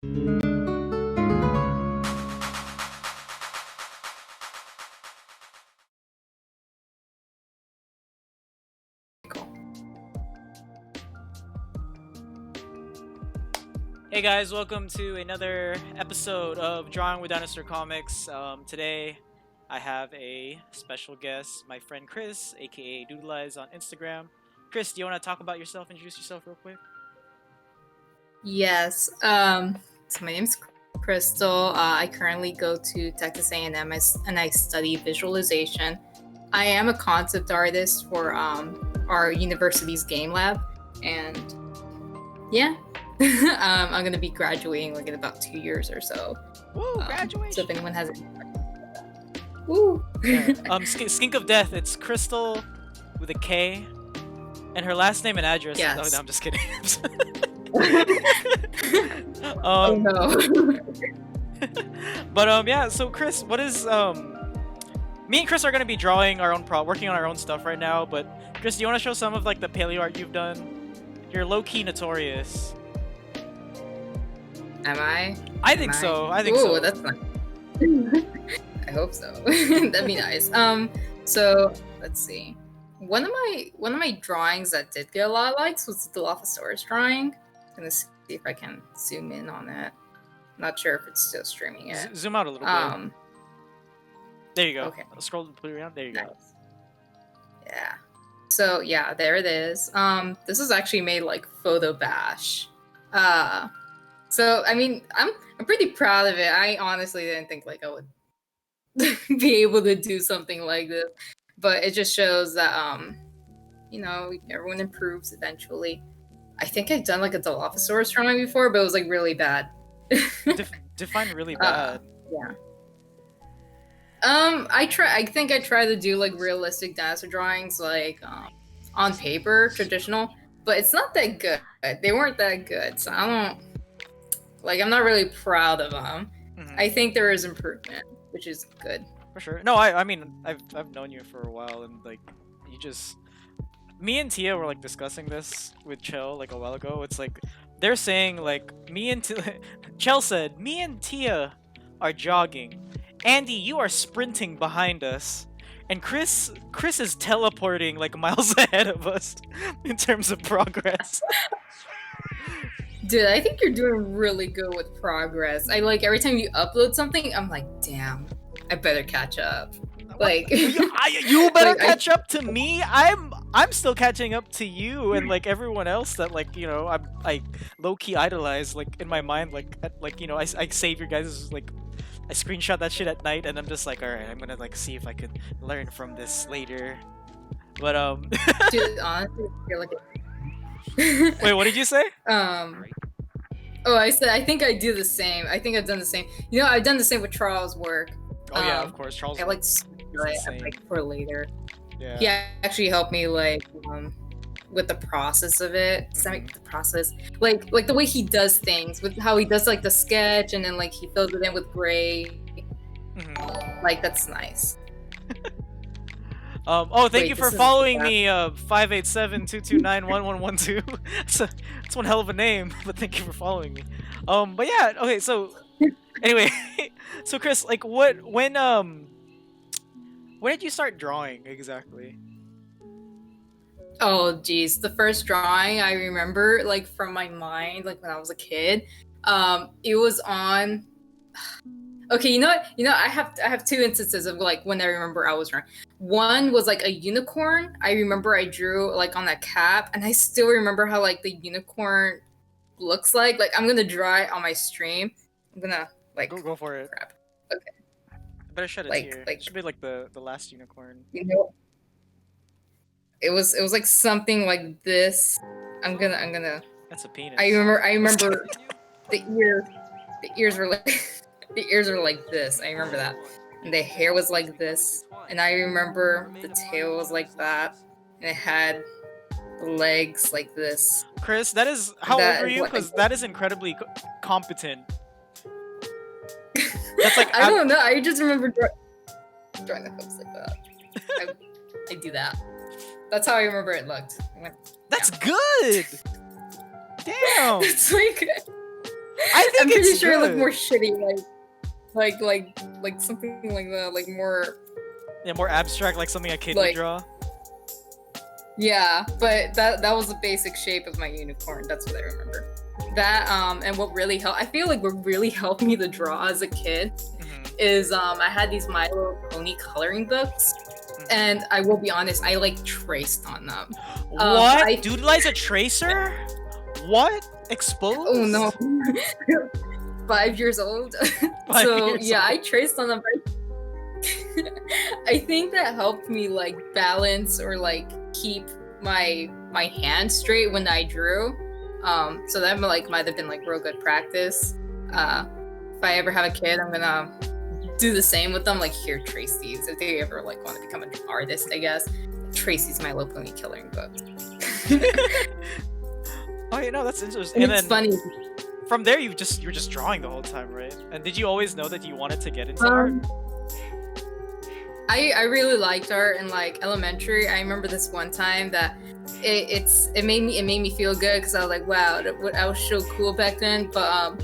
Hey guys, welcome to another episode of Drawing with Dinosaurcomics. Today I have a special guest, my friend Chris, aka Doodleize on Instagram. Chris, do you want to talk about yourself, introduce yourself real quick? Yes. So my name's Crystal. I currently go to Texas A&M and I study visualization. I am a concept artist for our university's game lab, and yeah, I'm gonna be graduating like in about 2 years or so. Woo, graduation! So if anyone has any, woo. Yeah. Skink of Death. It's Crystal with a K, and her last name and address. Yes. Oh, no, I'm just kidding. Oh no. But yeah. So Chris, what is Me and Chris are gonna be drawing our own working on our own stuff right now. But Chris, do you want to show some of like the paleo art you've done? You're low key notorious. Am I? I think so. Ooh, that's nice. I hope so. That'd be nice. So let's see. One of my drawings that did get a lot of likes was the Dilophosaurus drawing. I'm gonna see if I can zoom in on it. Not sure if it's still streaming it. Zoom out a little bit. There you go. Okay. Scroll around. There you go. Yeah. So yeah, there it is. This was actually made like Photo Bash. So I mean, I'm pretty proud of it. I honestly didn't think like I would be able to do something like this, but it just shows that everyone improves eventually. I think I've done like a Dilophosaurus drawing before, but it was like really bad. Define really bad. Yeah. I think I try to do like realistic dinosaur drawings like on paper, traditional, but it's not that good. They weren't that good, so I'm not really proud of them. Mm-hmm. I think there is improvement, which is good. For sure. No, I mean, I've known you for a while, and like, me and Tia were like discussing this with Chell like a while ago. It's like, they're saying like, Chell said, me and Tia are jogging. Andy, you are sprinting behind us. And Chris is teleporting like miles ahead of us in terms of progress. Dude, I think you're doing really good with progress. I like every time you upload something, I'm like, damn, I better catch up. Like you better catch up to me. I'm still catching up to you and like everyone else that like I low key idolize like in my mind I save your guys like I screenshot that shit at night and I'm just like, all right, I'm gonna like see if I could learn from this later. But dude, honestly, you're like. Wait, what did you say? I said I think I do the same. I think I've done the same. I've done the same with Charles' work. Oh yeah, of course, Charles. I like for later. Yeah. He actually helped me like with the process of it. Mm-hmm. The process, like the way he does things, with how he does like the sketch and then like he fills it in with gray. Mm-hmm. Like that's nice. Thank you for following me, 587-229-1112. It's one hell of a name, but thank you for following me. But yeah, okay, so anyway, so Chris, like when did you start drawing exactly? Oh geez, the first drawing I remember like from my mind, like when I was a kid, it was on. Okay, you know what? I have two instances of like when I remember I was drawing. One was like a unicorn. I remember I drew like on that cap, and I still remember how like the unicorn looks like. Like I'm gonna draw it on my stream. I'm gonna like go for it. Crap. Okay. I better shut it here. It should be like the last unicorn. It was like something like this. I'm gonna. That's a penis. I remember the ears were like. The ears are like this. I remember that. And the hair was like this. And I remember the tail was like that. And it had the legs like this. Chris, that is... How old were you? Because that is incredibly competent. That's like... I don't know. I just remember drawing the hooks like that. I do that. That's how I remember it looked. That's good! Damn! It's like... I think I'm pretty it's sure it looked good. more shitty, like something like that, like more. Yeah, more abstract, like something a kid would Like- draw. Yeah, but that was the basic shape of my unicorn. That's what I remember. That and what really helped, I feel like what really helped me to draw as a kid is I had these My Little Pony coloring books, and I will be honest, I like traced on them. What? Doodlei's a tracer? What? Exposed? Oh no. 5 years old. 5 years Yeah, old. I traced on them. I think that helped me like balance or like keep my hand straight when I drew. So that like might have been like real good practice. If I ever have a kid, I'm gonna do the same with them. Like, here, trace these. If they ever like want to become an artist, I guess, trace these My Little Pony coloring books. Oh, you know, that's interesting. And And it's then funny. from there, you were just drawing the whole time, right? And did you always know that you wanted to get into art? I really liked art in like elementary. I remember this one time that it made me feel good because I was like, wow, I was so cool back then. But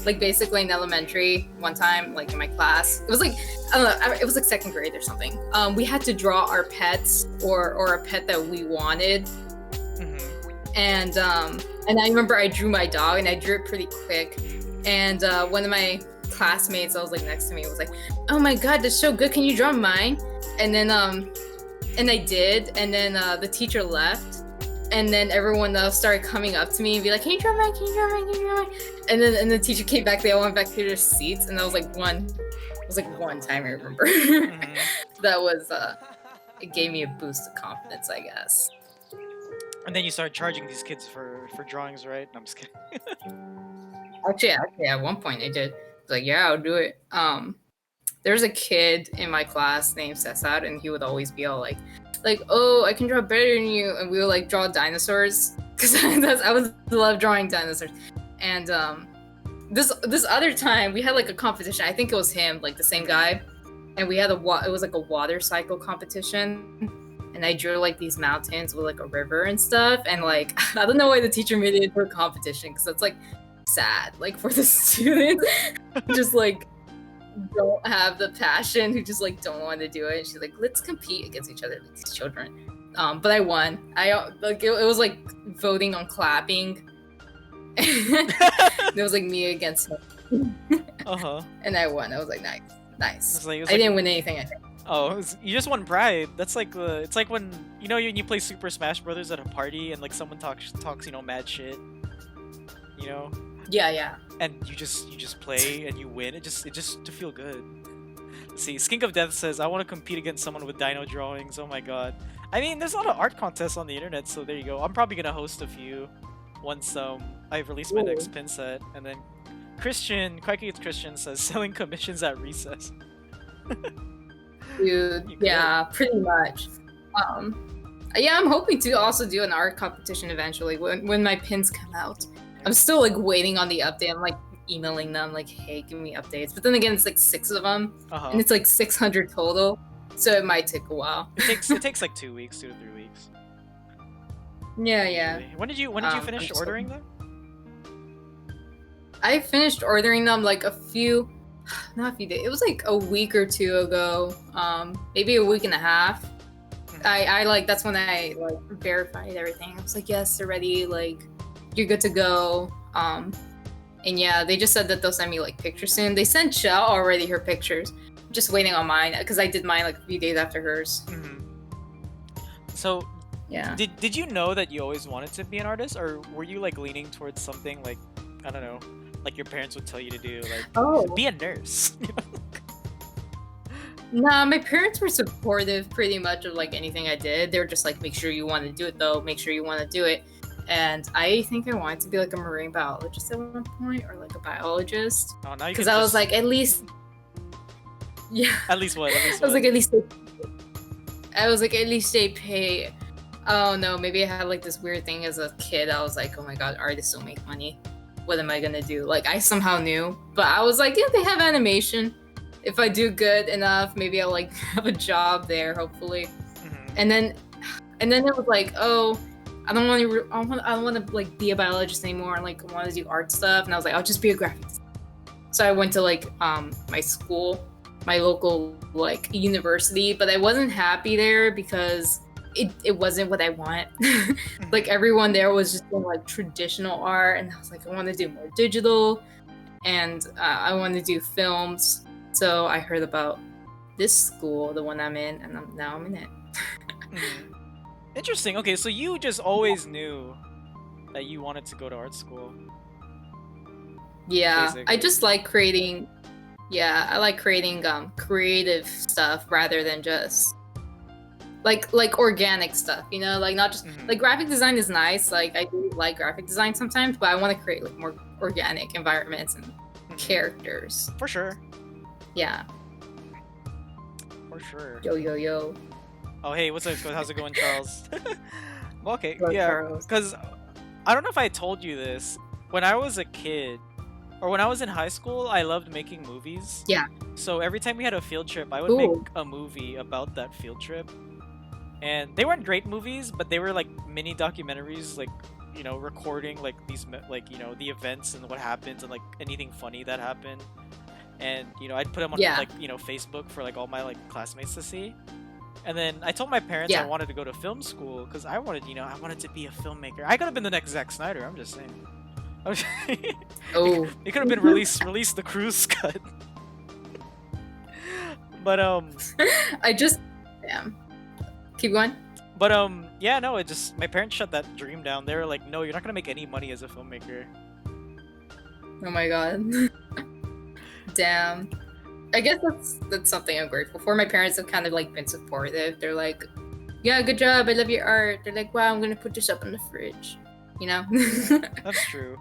like basically in elementary, one time like in my class, it was like I don't know, it was like second grade or something. We had to draw our pets or a pet that we wanted, and I remember I drew my dog and I drew it pretty quick, and one of my classmates that was like next to me was like, oh my god, that's so good, can you draw mine? And then and I did, and then the teacher left, and then everyone else started coming up to me and be like, can you draw mine, can you draw mine, can you draw mine? And then the teacher came back, they all went back to their seats, and that was like one time I remember. That was it gave me a boost of confidence, I guess. And then you started charging these kids for drawings, right? No, I'm just kidding. Actually, at one point I did. I was like, yeah, I'll do it. There's a kid in my class named Cesar, and he would always be all like, oh, I can draw better than you, and we would like draw dinosaurs because I would love drawing dinosaurs. And this other time we had like a competition. I think it was him, like the same guy, and we had it was like a water cycle competition. And I drew like these mountains with like a river and stuff. And like, I don't know why the teacher made it into a competition, because that's like sad, like for the students who just like don't have the passion, who just like don't want to do it. And she's like, let's compete against each other, like these children. But I won. I like it was like voting on clapping. It was like me against him. And I won. I was like, nice. It was I didn't win anything, I think. Oh, you just won pride. That's like it's like when you play Super Smash Brothers at a party and like someone talks mad shit, you know. Yeah. And you just play and you win. It just to feel good. Let's see, Skink of Death says, I want to compete against someone with dino drawings. Oh my god. I mean, there's a lot of art contests on the internet, so there you go. I'm probably gonna host a few once I release my next pin set. And then Quacky Christian says, selling commissions at recess. Dude, yeah, pretty much. Yeah, I'm hoping to also do an art competition eventually when my pins come out. I'm still like waiting on the update. I'm like emailing them like, hey, give me updates. But then again, it's like 6 of them, and it's like 600 total, so it might take a while. It takes like 2 weeks, 2 to 3 weeks. Yeah. When did you finish ordering them? I finished ordering them like not a few days. It was like a week or two ago. Maybe a week and a half. I like that's when I like verified everything. I was like, yes, they're ready. Like, you're good to go. And yeah, they just said that they'll send me like pictures soon. They sent Shell already her pictures. I'm just waiting on mine because I did mine like a few days after hers. So yeah, did you know that you always wanted to be an artist, or were you like leaning towards something like, I don't know, like your parents would tell you to do, like be a nurse? Nah, my parents were supportive pretty much of like anything I did. They were just like, make sure you want to do it though, make sure you want to do it. And I think I wanted to be like a marine biologist at one point, or like a biologist. Oh, now you because I was like, at least, yeah. At least what? I was like, at least they pay. Oh no, maybe I had like this weird thing as a kid. I was like, oh my god, artists don't make money. What am I gonna do? Like, I somehow knew, but I was like, yeah, they have animation. If I do good enough, maybe I'll like have a job there, hopefully. And then it was like, oh, I don't want to. I don't want to like be a biologist anymore. And like I want to do art stuff. And I was like, I'll just be a graphic designer. So I went to like my school, my local like university, but I wasn't happy there because it wasn't what I want. Like everyone there was just doing like traditional art, and I was like, I want to do more digital, and I want to do films. So I heard about this school, the one I'm in, and now I'm in it. Interesting. Okay, so you just always knew that you wanted to go to art school. Yeah, Basically. I just like creating. Yeah, I like creating creative stuff rather than just like organic stuff. You know, like not just like graphic design is nice. Like I do like graphic design sometimes, but I want to create like more organic environments and characters. For sure. Yeah. For sure. Yo. Oh hey, what's up? How's it going, Charles? Well, okay, Hello, yeah, Charles. because I don't know if I told you this. When I was a kid, or when I was in high school, I loved making movies. Yeah. So every time we had a field trip, I would Ooh. make a movie about that field trip. And they weren't great movies, but they were like mini documentaries, like, you know, recording like these like, you know, the events and what happens and like anything funny that happened. And, you know, I'd put them on like, you know, Facebook for like all my like classmates to see. And then I told my parents I wanted to go to film school because I wanted, you know, I wanted to be a filmmaker. I could have been the next Zack Snyder. I'm just saying. Oh, it could have been release the cruise cut. But I just damn. Keep going. But yeah, no, it just my parents shut that dream down. They were like, no, you're not gonna make any money as a filmmaker. Oh my god. Damn. I guess that's something I'm grateful for. My parents have kind of like been supportive. They're like, yeah, good job. I love your art. They're like, wow, I'm gonna put this up in the fridge. You know? That's true.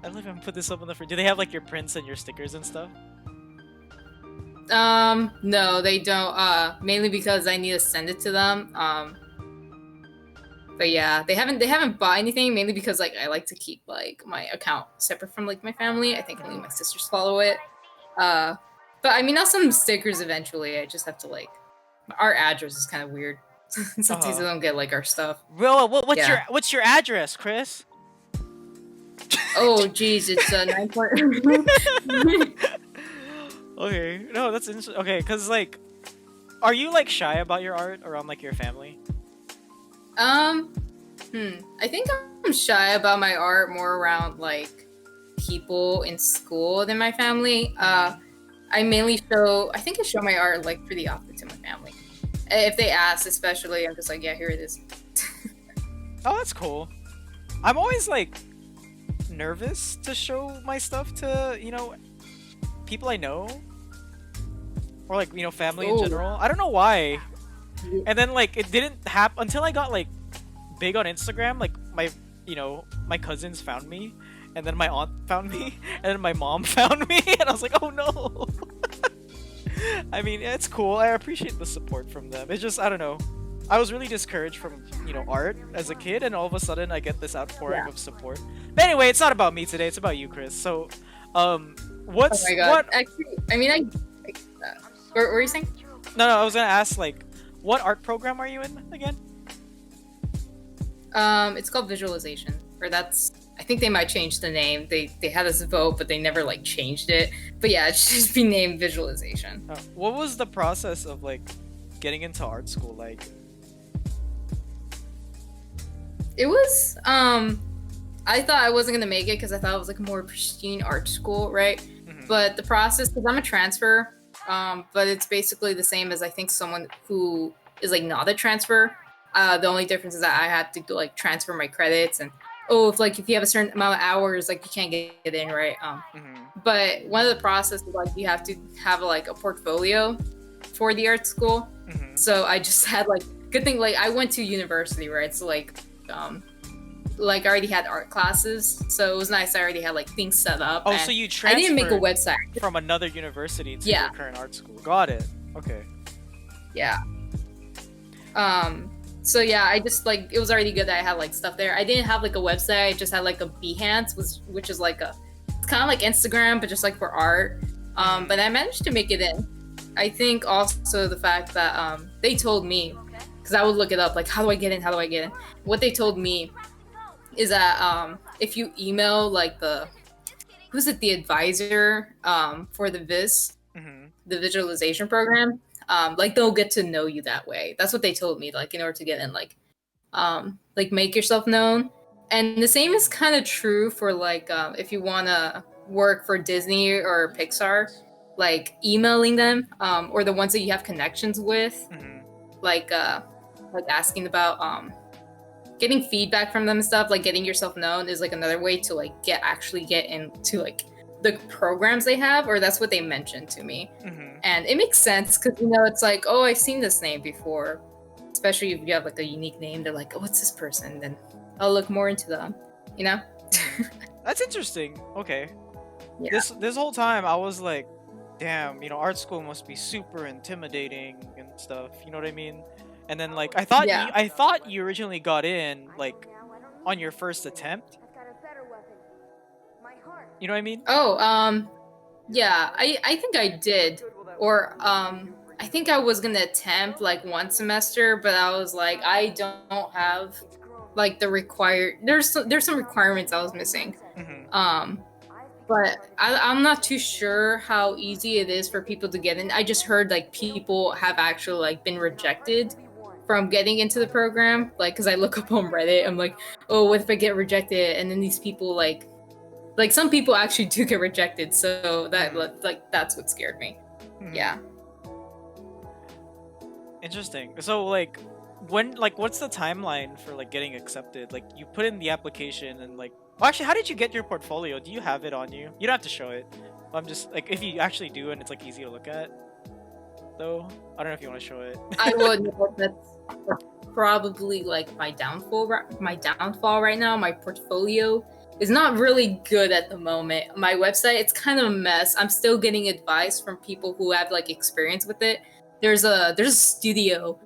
I love him. Put this up in the fridge. Do they have like your prints and your stickers and stuff? No, they don't. Mainly because I need to send it to them. But yeah, they haven't bought anything. Mainly because like I like to keep like my account separate from like my family. I think only my sisters follow it. But I mean, I'll send them stickers eventually. I just have to like, our address is kind of weird. Sometimes they don't get like our stuff. Well, what's your address, Chris? Oh, geez, it's 9 point. Okay, no, that's interesting. Okay, because like, are you like shy about your art around like your family? I think I'm shy about my art more around like people in school than my family. I think I show my art like pretty often to my family. If they ask, especially, I'm just like, yeah, here it is. Oh, that's cool. I'm always like nervous to show my stuff to, you know, people I know. Or like, you know, family in general. I don't know why. And then like it didn't happen until I got like big on Instagram. Like my cousins found me, and then my aunt found me, and then my mom found me, and I was like, oh no. I mean, it's cool. I appreciate the support from them. It's just, I don't know. I was really discouraged from, you know, art as a kid, and all of a sudden I get this outpouring of support. But anyway, it's not about me today. It's about you, Chris. So, what's oh my god. What? Actually, I mean, what were you saying? No, I was gonna ask like, what art program are you in again? It's called visualization, or I think they might change the name. They had us vote, but they never like changed it. But yeah, it should just be named visualization. What was the process of like getting into art school like? It was I thought I wasn't gonna make it because I thought it was like a more pristine art school, right? Mm-hmm. But the process, because I'm a transfer, but it's basically the same as I think someone who is like not a transfer. The only difference is that I had to like transfer my credits, and if you have a certain amount of hours, like you can't get in, right? But one of the processes, like you have to have like a portfolio for the art school. So I just had like, good thing like I went to university, right? So like I already had art classes, so it was nice. I already had like things set up. Oh, so you transferred? I didn't make a website from another university to your current art school. Got it. Okay. Yeah. So yeah, I just like, it was already good that I had like stuff there. I didn't have like a website. I just had like a Behance, which is like it's kind of like Instagram, but just like for art. But I managed to make it in. I think also the fact that they told me, because because I would look it up, like, how do I get in? How do I get in? What they told me is that if you email like the advisor for the the visualization program, like they'll get to know you that way. That's what they told me, like in order to get in, like make yourself known. And the same is kind of true for like if you want to work for Disney or Pixar, like emailing them or the ones that you have connections with, like asking about getting feedback from them and stuff, like getting yourself known is like another way to like actually get into like the programs they have, or that's what they mentioned to me. And it makes sense because, you know, it's like, oh, I've seen this name before, especially if you have like a unique name. They're like, oh, what's this person? Then I'll look more into them, you know. That's interesting. Okay. Yeah. This whole time I was like, damn, you know, art school must be super intimidating and stuff, you know what I mean? And then like I thought you originally got in like on your first attempt. You know what I mean? Oh, yeah, I think I did. Or I think I was gonna attempt like one semester, but I was like, I don't have like the required, there's some requirements I was missing. But I'm not too sure how easy it is for people to get in. I just heard like people have actually like been rejected from getting into the program. Like, because I look up on Reddit, I'm like, oh, what if I get rejected? And then these people like some people actually do get rejected. So that like that's what scared me. Yeah. Interesting. So like when, like, what's the timeline for like getting accepted? Like you put in the application and like, well, actually, how did you get your portfolio? Do you have it on you? You don't have to show it. I'm just like, if you actually do and it's like easy to look at, though. I don't know if you want to show it. I would. That's probably like my downfall right now. My portfolio is not really good at the moment. My website, it's kind of a mess. I'm still getting advice from people who have like experience with it. There's a studio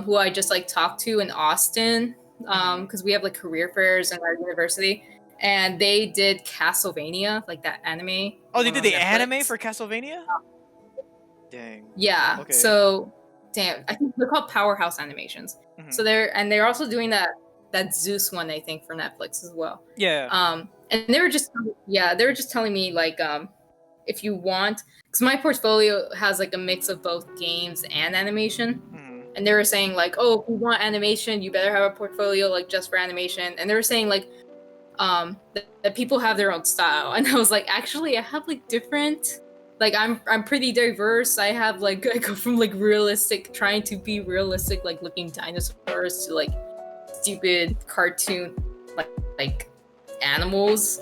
who I just like talked to in Austin because we have like career fairs in our university, and they did Castlevania, like that anime. Oh, they did the anime for Castlevania? Dang. Yeah. Okay. So, damn, I think they're called Powerhouse Animations. So they're also doing that Zeus one, I think, for Netflix as well. Yeah. And they were just telling me like if you want, because my portfolio has like a mix of both games and animation. And they were saying like, oh, if you want animation, you better have a portfolio like just for animation. And they were saying like that people have their own style. And I was like, actually, I have like different, like I'm pretty diverse. I have like, I go from like realistic, trying to be realistic, like looking dinosaurs, to like stupid cartoon like animals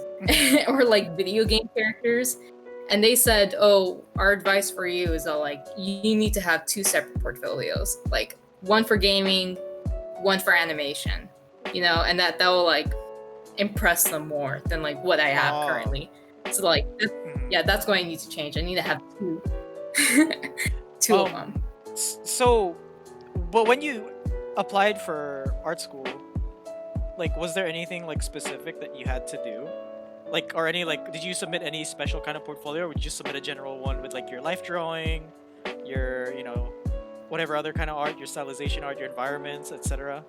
or like video game characters. And they said, oh, our advice for you is that like you need to have two separate portfolios, like one for gaming, one for animation, you know, and that will like impress them more than like what I have currently. So like that's going to need to change. I need to have two of them. So but when you applied for art school, like was there anything like specific that you had to do? Like, or any, like, did you submit any special kind of portfolio, or would you just submit a general one with like your life drawing, your, you know, whatever other kind of art, your stylization art, your environments, etc.?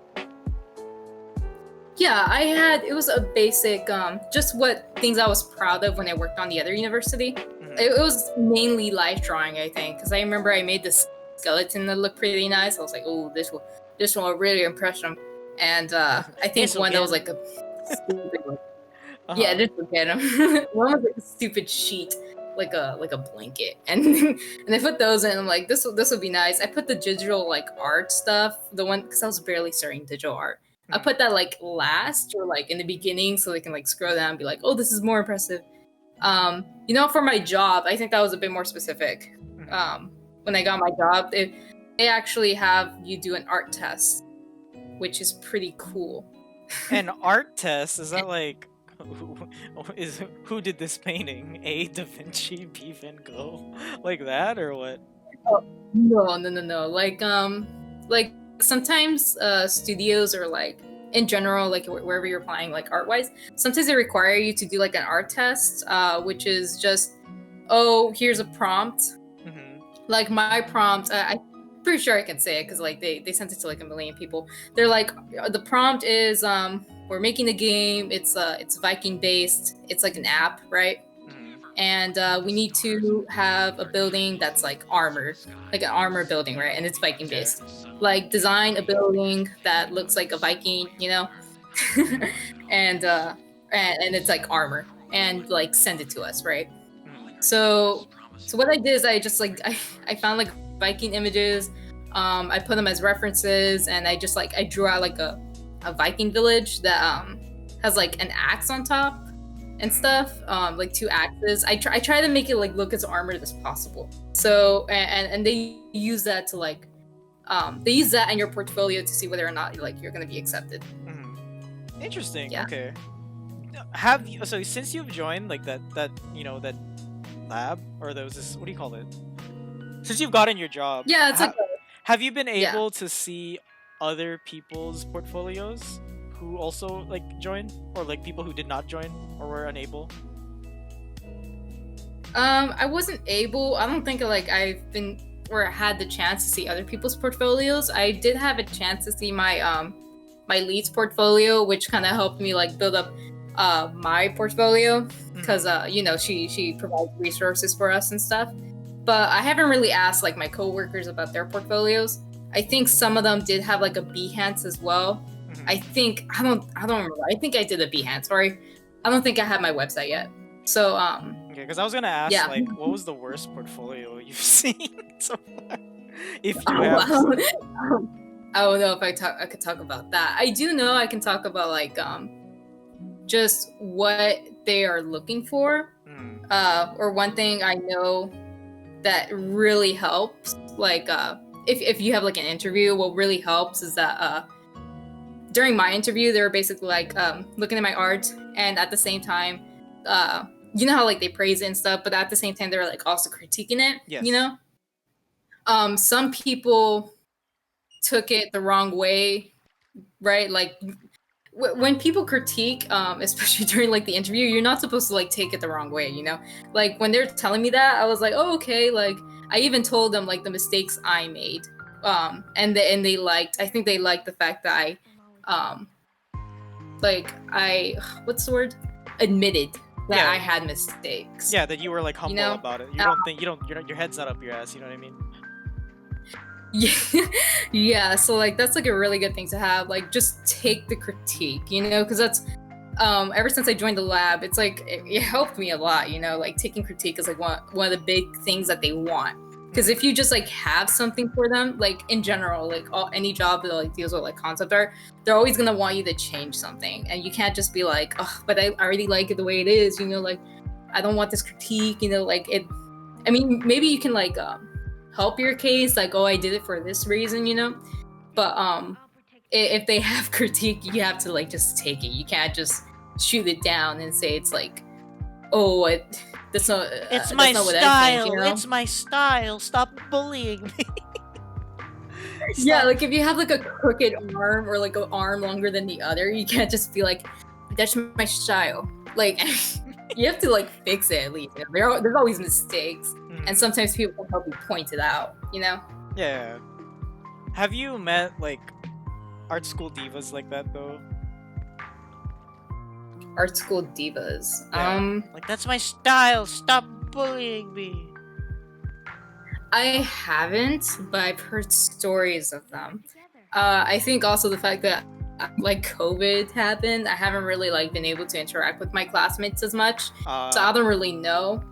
Yeah, it was a basic, just what things I was proud of when I worked on the other university. It was mainly life drawing, I think, because I remember I made this skeleton that looked pretty nice. I was like, oh, this will really impress them. And I think one that was like a stupid one. Yeah, just forget them. One was like a stupid sheet, like a blanket, and I put those in. I'm like, this will be nice. I put the digital like art stuff, the one, because I was barely starting digital art. I put that like last or like in the beginning, so they can like scroll down and be like, oh, this is more impressive. You know, for my job, I think that was a bit more specific. When I got my job, they actually have you do an art test, which is pretty cool. An art test? Is that like who did this painting? A, Da Vinci, B, Van Gogh? Like that, or what? Oh, no. Like sometimes studios, or like in general, like wherever you're applying, like art-wise, sometimes they require you to do like an art test, which is just, oh, here's a prompt. Like my prompt, pretty sure I can say it because like they sent it to like a million people. They're like, the prompt is we're making a game. It's Viking based. It's like an app, right? And we need to have a building that's like armored, like an armor building, right? And it's Viking based. Like design a building that looks like a Viking, you know, and it's like armor, and like send it to us, right? So what I did is I just like I found like Viking images, I put them as references, and I just like I drew out like a Viking village that has like an axe on top and stuff, like two axes. I try to make it like look as armored as possible. So and they use that to like they use that in your portfolio to see whether or not like you're gonna be accepted. Interesting. Yeah. Okay. Have you, so since you've joined like that you know that lab, or those this, what do you call it? Since you've gotten your job, Yeah, it's like have you been Yeah. able to see other people's portfolios who also like joined, or like people who did not join or were unable? I wasn't able. I don't think like I've been or had the chance to see other people's portfolios. I did have a chance to see my my lead's portfolio, which kind of helped me like build up my portfolio because you know she provides resources for us and stuff. But I haven't really asked like my coworkers about their portfolios. I think some of them did have like a Behance as well. I think I don't remember. I think I did a Behance. Sorry, I don't think I have my website yet. So Okay, because I was gonna ask yeah. like, what was the worst portfolio you've seen so far? If you Oh, have. wow. I don't know if I could talk about that. I do know I can talk about like just what they are looking for. Or one thing I know that really helps, like if you have like an interview, what really helps is that during my interview they were basically like looking at my art, and at the same time you know how like they praise it and stuff, but at the same time they were like also critiquing it. Yes. You know, some people took it the wrong way, right? Like when people critique, especially during like the interview, you're not supposed to like take it the wrong way, you know? Like when they're telling me that, I was like, oh, okay. Like I even told them like the mistakes I made, and they liked. I think they liked the fact that I what's the word? Admitted that I had mistakes. Yeah, that you were like humble You know? about it. You don't think your head's not up your ass. You know what I mean? Yeah, so like that's like a really good thing to have. Like just take the critique, you know, because that's ever since I joined the lab, it's like it helped me a lot, you know. Like taking critique is like one of the big things that they want. Because if you just like have something for them, like in general, like any job that like deals with like concept art, they're always gonna want you to change something, and you can't just be like, oh, but I already like it the way it is, you know. Like I don't want this critique, you know. Like it. I mean, maybe you can like help your case, like, oh, I did it for this reason, you know. But if they have critique, you have to like just take it. You can't just shoot it down and say it's like, oh, that's not. It's that's my not what style. I think, you know? It's my style. Stop bullying me. Yeah, like if you have like a crooked arm or like an arm longer than the other, you can't just be like, that's my style. Like you have to like fix it at least. You know? There's always mistakes, and sometimes people can help you point it out. You know? Yeah. Have you met like art school divas like that though? Art school divas. Yeah. Like that's my style. Stop bullying me. I haven't, but I've heard stories of them. I think also the fact that like COVID happened, I haven't really like been able to interact with my classmates as much, so I don't really know.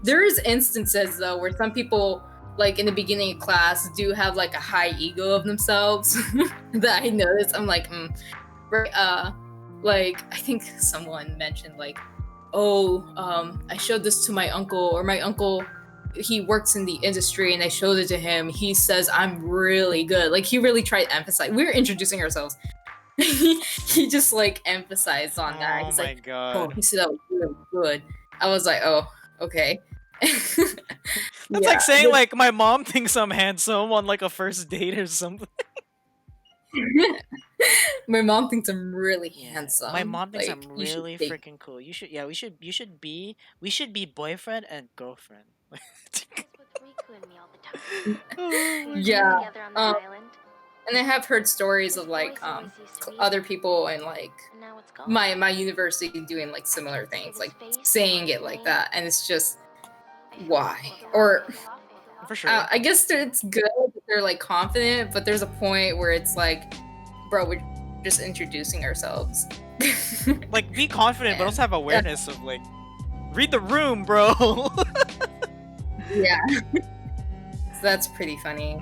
There is instances though where some people like in the beginning of class do have like a high ego of themselves that I noticed. I'm like, right, like I think someone mentioned like, oh, I showed this to my uncle, or my uncle, he works in the industry, and I showed it to him. He says I'm really good. Like he really tried to emphasize. We were introducing ourselves. He just like emphasized on that. He's like, God. oh, he said that was really good. I was like, oh, okay. That's like saying like my mom thinks I'm handsome on like a first date or something. My mom thinks I'm really handsome. My mom thinks like, I'm really freaking cool. You should be boyfriend and girlfriend. Yeah. And I have heard stories of like other people and like my university doing like similar things, like saying it like that, and it's just why? Or For sure. I guess it's good that they're like confident, but there's a point where it's like, bro, we're just introducing ourselves. Like, be confident, but also have awareness of like, read the room, bro. Yeah. So that's pretty funny.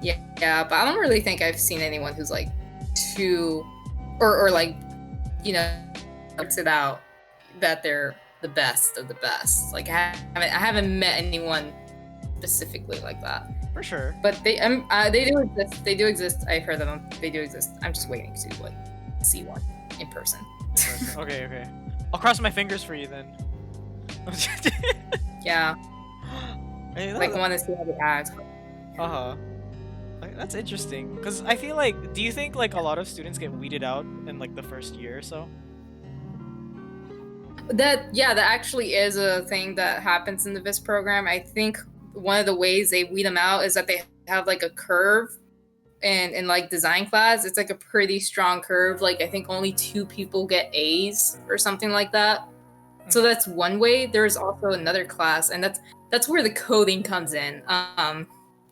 Yeah, but I don't really think I've seen anyone who's like too, or like, you know, works it out that they're the best of the best. Like I haven't met anyone specifically like that. For sure. But they do exist. They do exist. I've heard of them. They do exist. I'm just waiting to like see one in person. Okay. I'll cross my fingers for you then. Yeah. Hey, like I want to see how they act. That's interesting, because I feel like, do you think like a lot of students get weeded out in like the first year or so? That actually is a thing that happens in the VIS program. I think one of the ways they weed them out is that they have like a curve, and in like design class, it's like a pretty strong curve. Like I think only 2 people get A's or something like that. So that's one way. There's also another class, and that's where the coding comes in.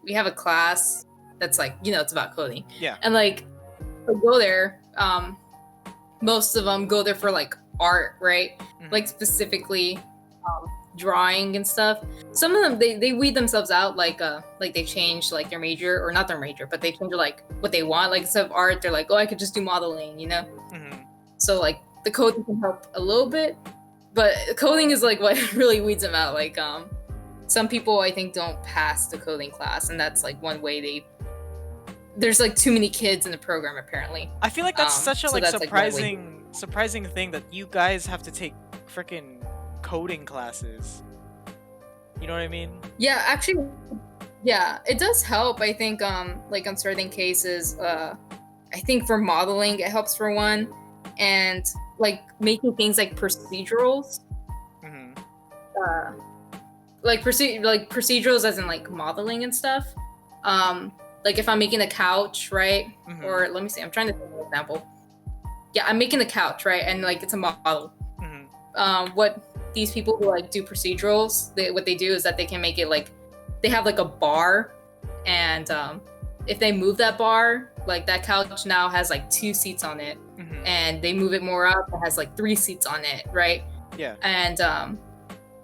We have a class that's like, you know, it's about coding. Yeah. And like, we go there. Most of them go there for like art, right? Like specifically drawing and stuff. Some of them they weed themselves out, like they change like their major, or not their major, but they change like what they want. Like instead of art, they're like, oh, I could just do modeling, you know. So like the coding can help a little bit, but coding is like what really weeds them out. Like some people I think don't pass the coding class, and that's like one way there's like too many kids in the program apparently. I feel like that's such a so like that's, surprising thing that you guys have to take freaking coding classes. You know what I mean? Yeah, actually, yeah, it does help. I think like on certain cases, I think for modeling it helps for one, and like making things like procedurals. Like procedurals as in like modeling and stuff. Like if I'm making a couch, right? Or let me see, I'm trying to think of an example. Yeah, I'm making a couch, right? And like it's a model. What these people who like do procedurals, what they do is that they can make it like, they have like a bar, and if they move that bar, like that couch now has like 2 seats on it, and they move it more up, it has like 3 seats on it, right? Yeah. And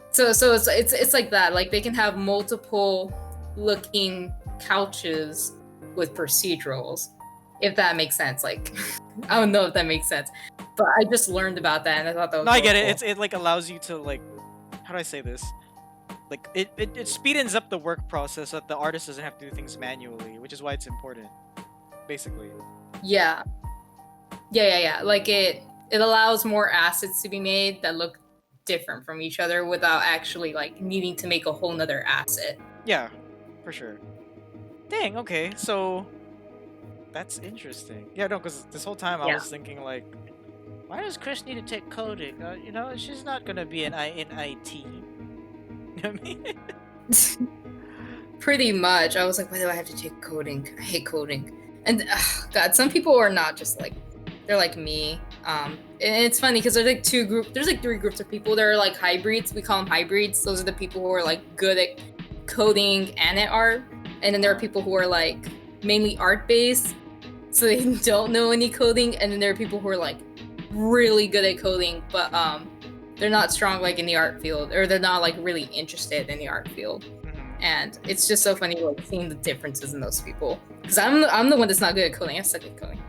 so it's like that. Like they can have multiple looking couches with procedurals, if that makes sense. Like I don't know if that makes sense, but I just learned about that and I thought that was I get cool. it. It like allows you to like, how do I say this? Like it speeds up the work process so that the artist doesn't have to do things manually, which is why it's important, basically. Yeah. Like it allows more assets to be made that look different from each other without actually like needing to make a whole nother asset. Yeah, for sure. Dang, okay, so that's interesting. Yeah, no, because this whole time I was thinking like, why does Chris need to take coding? You know, she's not gonna be in IT. You know what I mean? Pretty much. I was like, why do I have to take coding? I hate coding. And God, some people are not just like, they're like me. And it's funny because there's like 3 groups of people. They're like hybrids. We call them hybrids. Those are the people who are like good at coding and at art. And then there are people who are like mainly art based, so they don't know any coding. And then there are people who are like really good at coding, but they're not strong like in the art field, or they're not like really interested in the art field. And it's just so funny like seeing the differences in those people. Because I'm the one that's not good at coding. I suck at coding.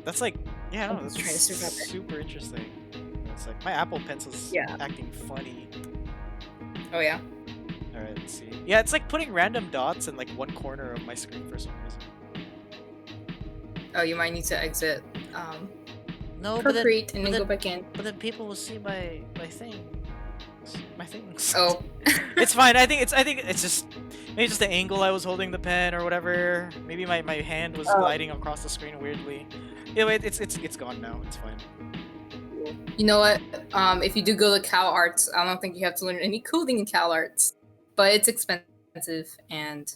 That's like, yeah, no, that's trying to survive it. super interesting. It's like my Apple Pencil's acting funny. Oh yeah. All right, let's see. Yeah, it's like putting random dots in like one corner of my screen for some reason. Oh, you might need to exit. No, Procreate and then go back in. But then people will see my thing. My things. Oh. It's fine. I think it's just maybe just the angle I was holding the pen or whatever. Maybe my hand was gliding across the screen weirdly. Yeah, wait, it's gone now. It's fine. cool. You know what? If you do go to Cal Arts, I don't think you have to learn any coding in Cal Arts, but it's expensive, and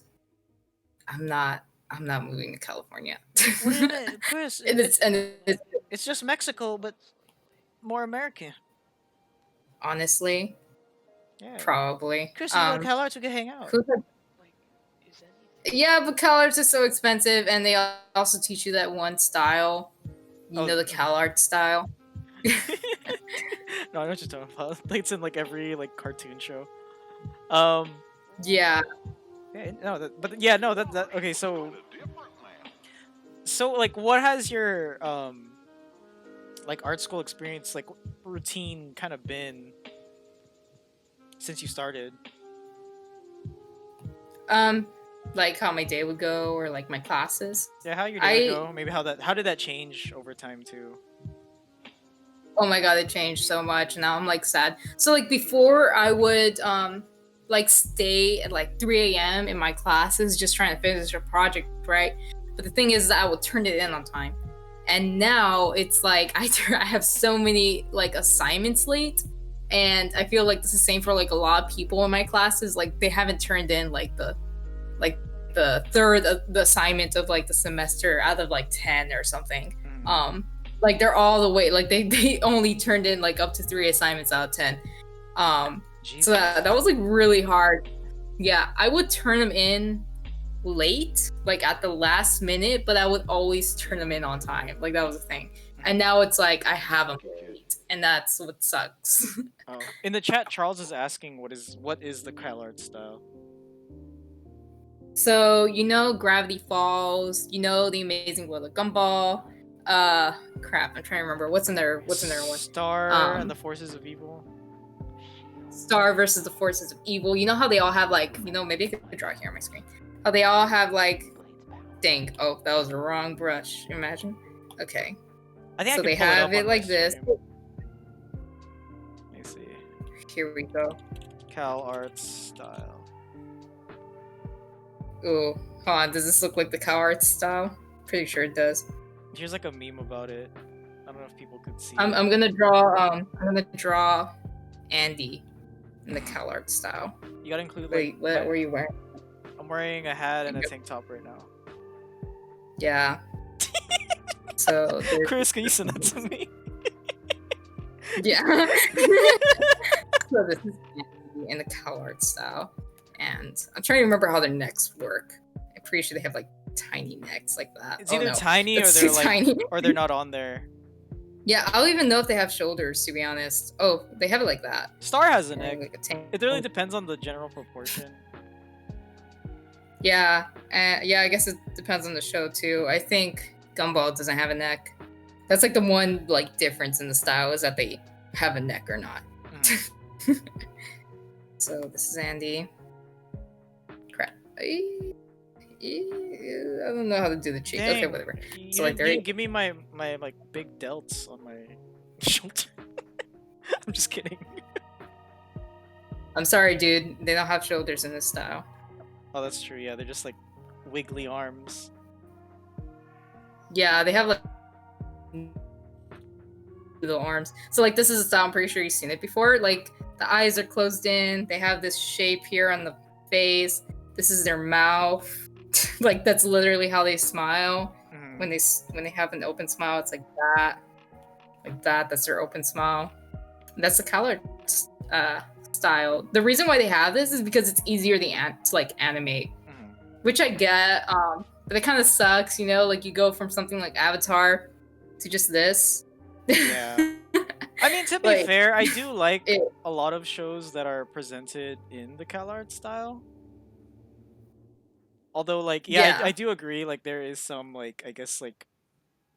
I'm not moving to California. What do you mean, Chris? It's just Mexico, but more American. Honestly, Yeah. probably. Chris, you go to Cal Arts, we can hang out. Yeah, but Cal Arts is so expensive, and they also teach you that one style. You know, the Cal Arts style. No, I know what you're talking about. Like, it's in like every like cartoon show. Yeah. No, that okay. So like, what has your like art school experience, like routine, kind of been since you started? Like how my day would go, or like my classes. Yeah, how your day would go. Maybe how did that change over time too? Oh my god, it changed so much. Now I'm like sad. So like before, I would like stay at like 3 a.m. in my classes just trying to finish a project, right? But the thing is that I would turn it in on time. And now it's like I have so many like assignments late, and I feel like this is the same for like a lot of people in my classes. Like they haven't turned in like the third the assignment of like the semester out of like 10 or something. Like they're all the way, like they only turned in like up to 3 assignments out of 10. So that was like really hard. Yeah, I would turn them in late, like at the last minute, but I would always turn them in on time. Like that was the thing. And now it's like I have them late, and that's what sucks. Oh. In the chat, Charles is asking what is the Cal Arts style? So you know Gravity Falls, you know The Amazing World of Gumball. Crap, I'm trying to remember what's in there one. Star and the Forces of Evil. Star versus the Forces of Evil. You know how they all have like, you know, maybe I could draw it here on my screen. How they all have like, dang, oh, that was the wrong brush. Imagine. Okay. I think so they have it like this. Let me see. Here we go. Cal Arts style. Ooh, hold on. Does this look like the Cal Arts style? Pretty sure it does. Here's like a meme about it. I don't know if people could see. I'm gonna draw Andy in the Cal Arts style. You gotta include like. Wait, what were you wearing? I'm wearing a hat and a tank top right now. Yeah. So Chris, can you send that to me? Yeah. So this is Andy in the Cal Arts style, and I'm trying to remember how their necks work. I'm pretty sure they have like tiny necks like that. It's either tiny or they're like tiny. Or they're not on there. Yeah, I don't even know if they have shoulders, to be honest. Oh, they have it like that. Star has a neck. Like it really depends on the general proportion. Yeah, yeah. I guess it depends on the show too. I think Gumball doesn't have a neck. That's like the one like difference in the style, is that they have a neck or not. So this is Andy. Crap. I don't know how to do the cheek. Dang. Okay, whatever. So like, there. Give me my like big delts on my shoulder. I'm just kidding. I'm sorry, dude. They don't have shoulders in this style. Oh, that's true. Yeah, they're just like wiggly arms. Yeah, they have like little arms. So like this is a style, I'm pretty sure you've seen it before. Like the eyes are closed in. They have this shape here on the face. This is their mouth. Like that's literally how they smile. When they have an open smile, it's like that. Like that. That's their open smile. And that's the color style. The reason why they have this is because it's easier to like animate, which I get. But it kind of sucks, you know. Like you go from something like Avatar to just this. Yeah. I mean, to be fair, I do like a lot of shows that are presented in the Cal Arts style. Although, like, yeah. I do agree. Like, there is some, like, I guess, like,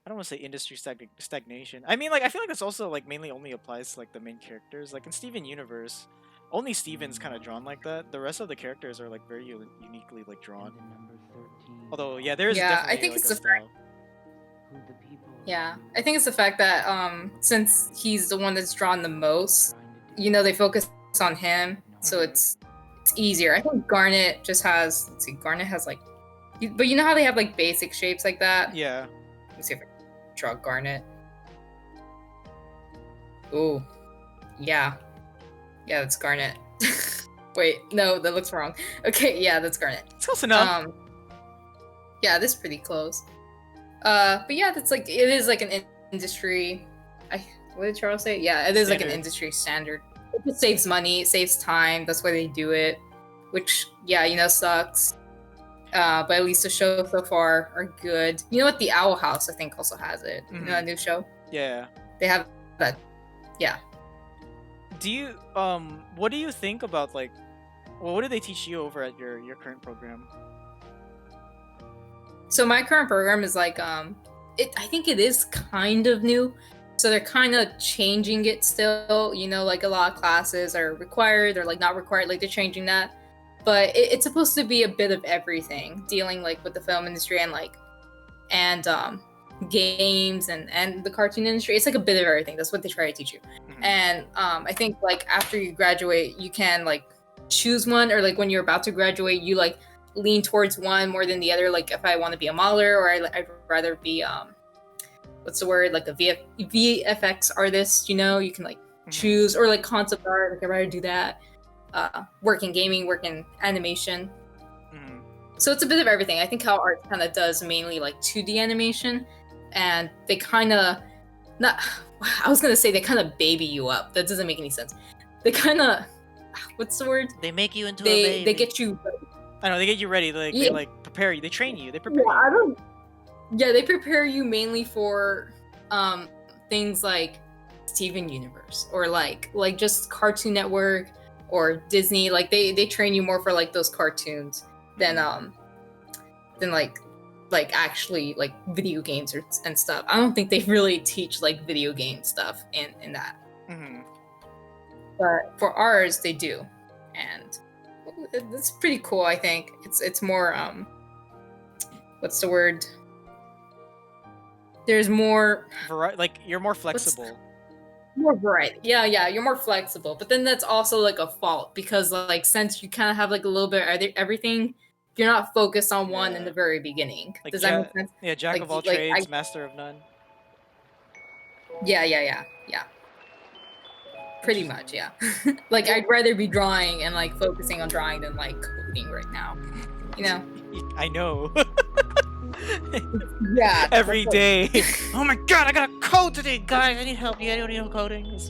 I don't want to say industry stagnation. I mean, like, I feel like this also, like, mainly only applies to, like, the main characters. Like, in Steven Universe, only Steven's kind of drawn like that. The rest of the characters are, like, very uniquely, like, drawn. Although, yeah, there is definitely, I think like, it's a style. Yeah, I think it's the fact that since he's the one that's drawn the most, you know, they focus on him, so it's easier. I think Garnet just has. Let's see, Garnet has like, but you know how they have like basic shapes like that. Yeah. Let's see if I can draw Garnet. Ooh, yeah, yeah, that's Garnet. Wait, no, that looks wrong. Okay, yeah, that's Garnet. It's close enough. Yeah, this is pretty close. But yeah, that's like it is like an industry. What did Charles say? Yeah, it is like an industry standard. It just saves money, it saves time. That's why they do it. Which, yeah, you know, sucks. But at least the shows so far are good. You know what? The Owl House, I think, also has it. You know that new show? Yeah. They have that. Yeah. Do you what do you think about like, well, what do they teach you over at your current program? So my current program is like I think it is kind of new. So they're kind of changing it still, you know, like a lot of classes are required or like not required, like they're changing that. But it's supposed to be a bit of everything, dealing like with the film industry and like games and the cartoon industry. It's like a bit of everything. That's what they try to teach you. And I think like after you graduate, you can like choose one, or like when you're about to graduate, you like lean towards one more than the other. Like if I want to be a modeler, or I'd rather be what's the word, like a VFX artist, you know, you can like choose, or like concept art, like I'd rather do that. Work in gaming, work in animation. So it's a bit of everything. I think how art kind of does mainly like 2D animation, and they kind of I was gonna say they kind of baby you up. That doesn't make any sense. They kind of, what's the word? They make you into a baby. They get you ready. I know, they get you ready. Like they like prepare you. They train you. They prepare you. Yeah, they prepare you mainly for things like Steven Universe, or like just Cartoon Network or Disney. Like they train you more for like those cartoons than like actually like video games and stuff. I don't think they really teach like video game stuff in that. But for ours, they do, and it's pretty cool. I think it's more what's the word? There's more like you're more flexible. More variety. Yeah, you're more flexible. But then that's also like a fault, because like since you kind of have like a little bit of everything, you're not focused on one in the very beginning. Like, does that make sense? Yeah, jack of all trades, master of none. Yeah. Pretty much, yeah. Like I'd rather be drawing and like focusing on drawing than like coding right now. You know? I know. Yeah. Every day. Oh my god, I gotta code today, guys. I need help. Yeah, I don't need coding.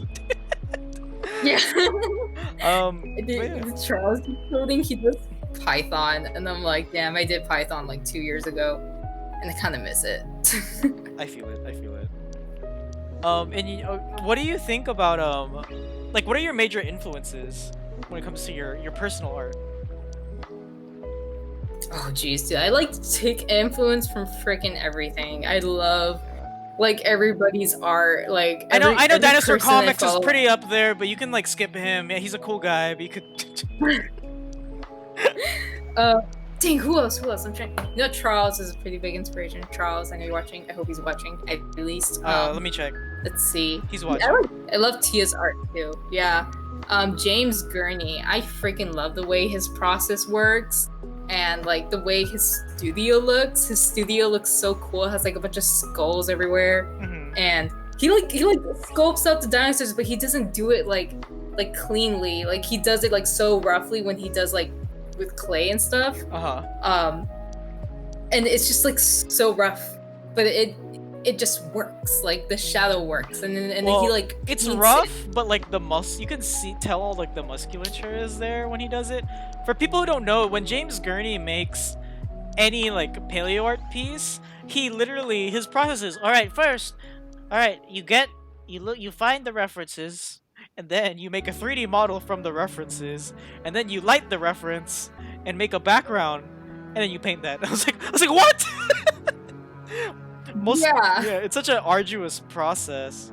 Yeah. Yeah. Charles coding, he does Python, and I'm like, damn, I did Python like 2 years ago, and I kind of miss it. I feel it. And what do you think about like what are your major influences when it comes to your personal art? Oh geez, dude, I like to take influence from freaking everything. I love like everybody's art. Like I know Dinosaurcomics is pretty up there, but you can like skip him. Yeah, he's a cool guy, but you could. Dang, who else? I'm trying. You know, Charles is a pretty big inspiration. Charles, I know you're watching. I hope he's watching at least. Let me check. Let's see. He's watching. I love Tia's art too. Yeah. James Gurney. I freaking love the way his process works, and like the way his studio looks. His studio looks so cool. It has like a bunch of skulls everywhere, and he sculpts out the dinosaurs, but he doesn't do it like cleanly. Like he does it like so roughly when he does like with clay and stuff. And it's just like so rough, but it just works. Like the shadow works, and then he like it's rough, but like you can tell all like the musculature is there when he does it. For people who don't know, when James Gurney makes any like paleo art piece, he literally, his process is, all right, you find the references, and then you make a 3D model from the references, and then you light the reference and make a background, and then you paint that. I was like, what? Yeah, it's such an arduous process.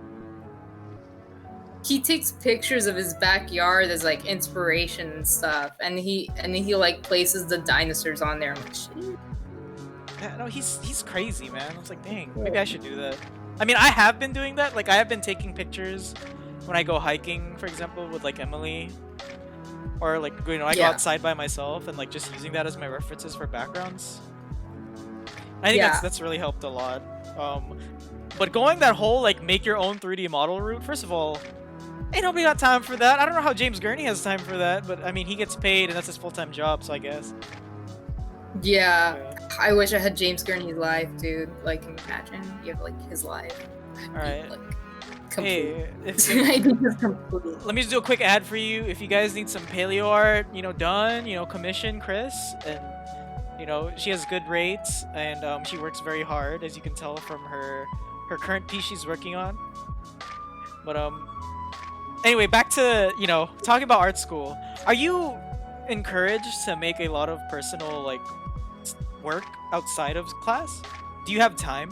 He takes pictures of his backyard as like inspiration and stuff, and he like places the dinosaurs on there. I'm like, shit. Yeah, no, he's crazy, man. I was like, dang, maybe I should do that. I mean, I have been doing that. Like, I have been taking pictures when I go hiking, for example, with like Emily, or like, you know, I go outside by myself and like just using that as my references for backgrounds. I think Yeah. that's really helped a lot. But going that whole like make your own 3D model route, first of all, ain't nobody got time for that. I don't know how James Gurney has time for that, but I mean he gets paid and that's his full-time job, so I guess. Yeah. Yeah. I wish I had James Gurney's life, dude. Like, imagine you have like his life. All right. Like, Hey, complete. I think it's complete. let me just do a quick ad for you. If you guys need some paleo art, done, commission Chris, and she has good rates, and she works very hard, as you can tell from her current piece she's working on. But anyway, back to talking about art school. Are you encouraged to make a lot of personal like work outside of class? Do you have time?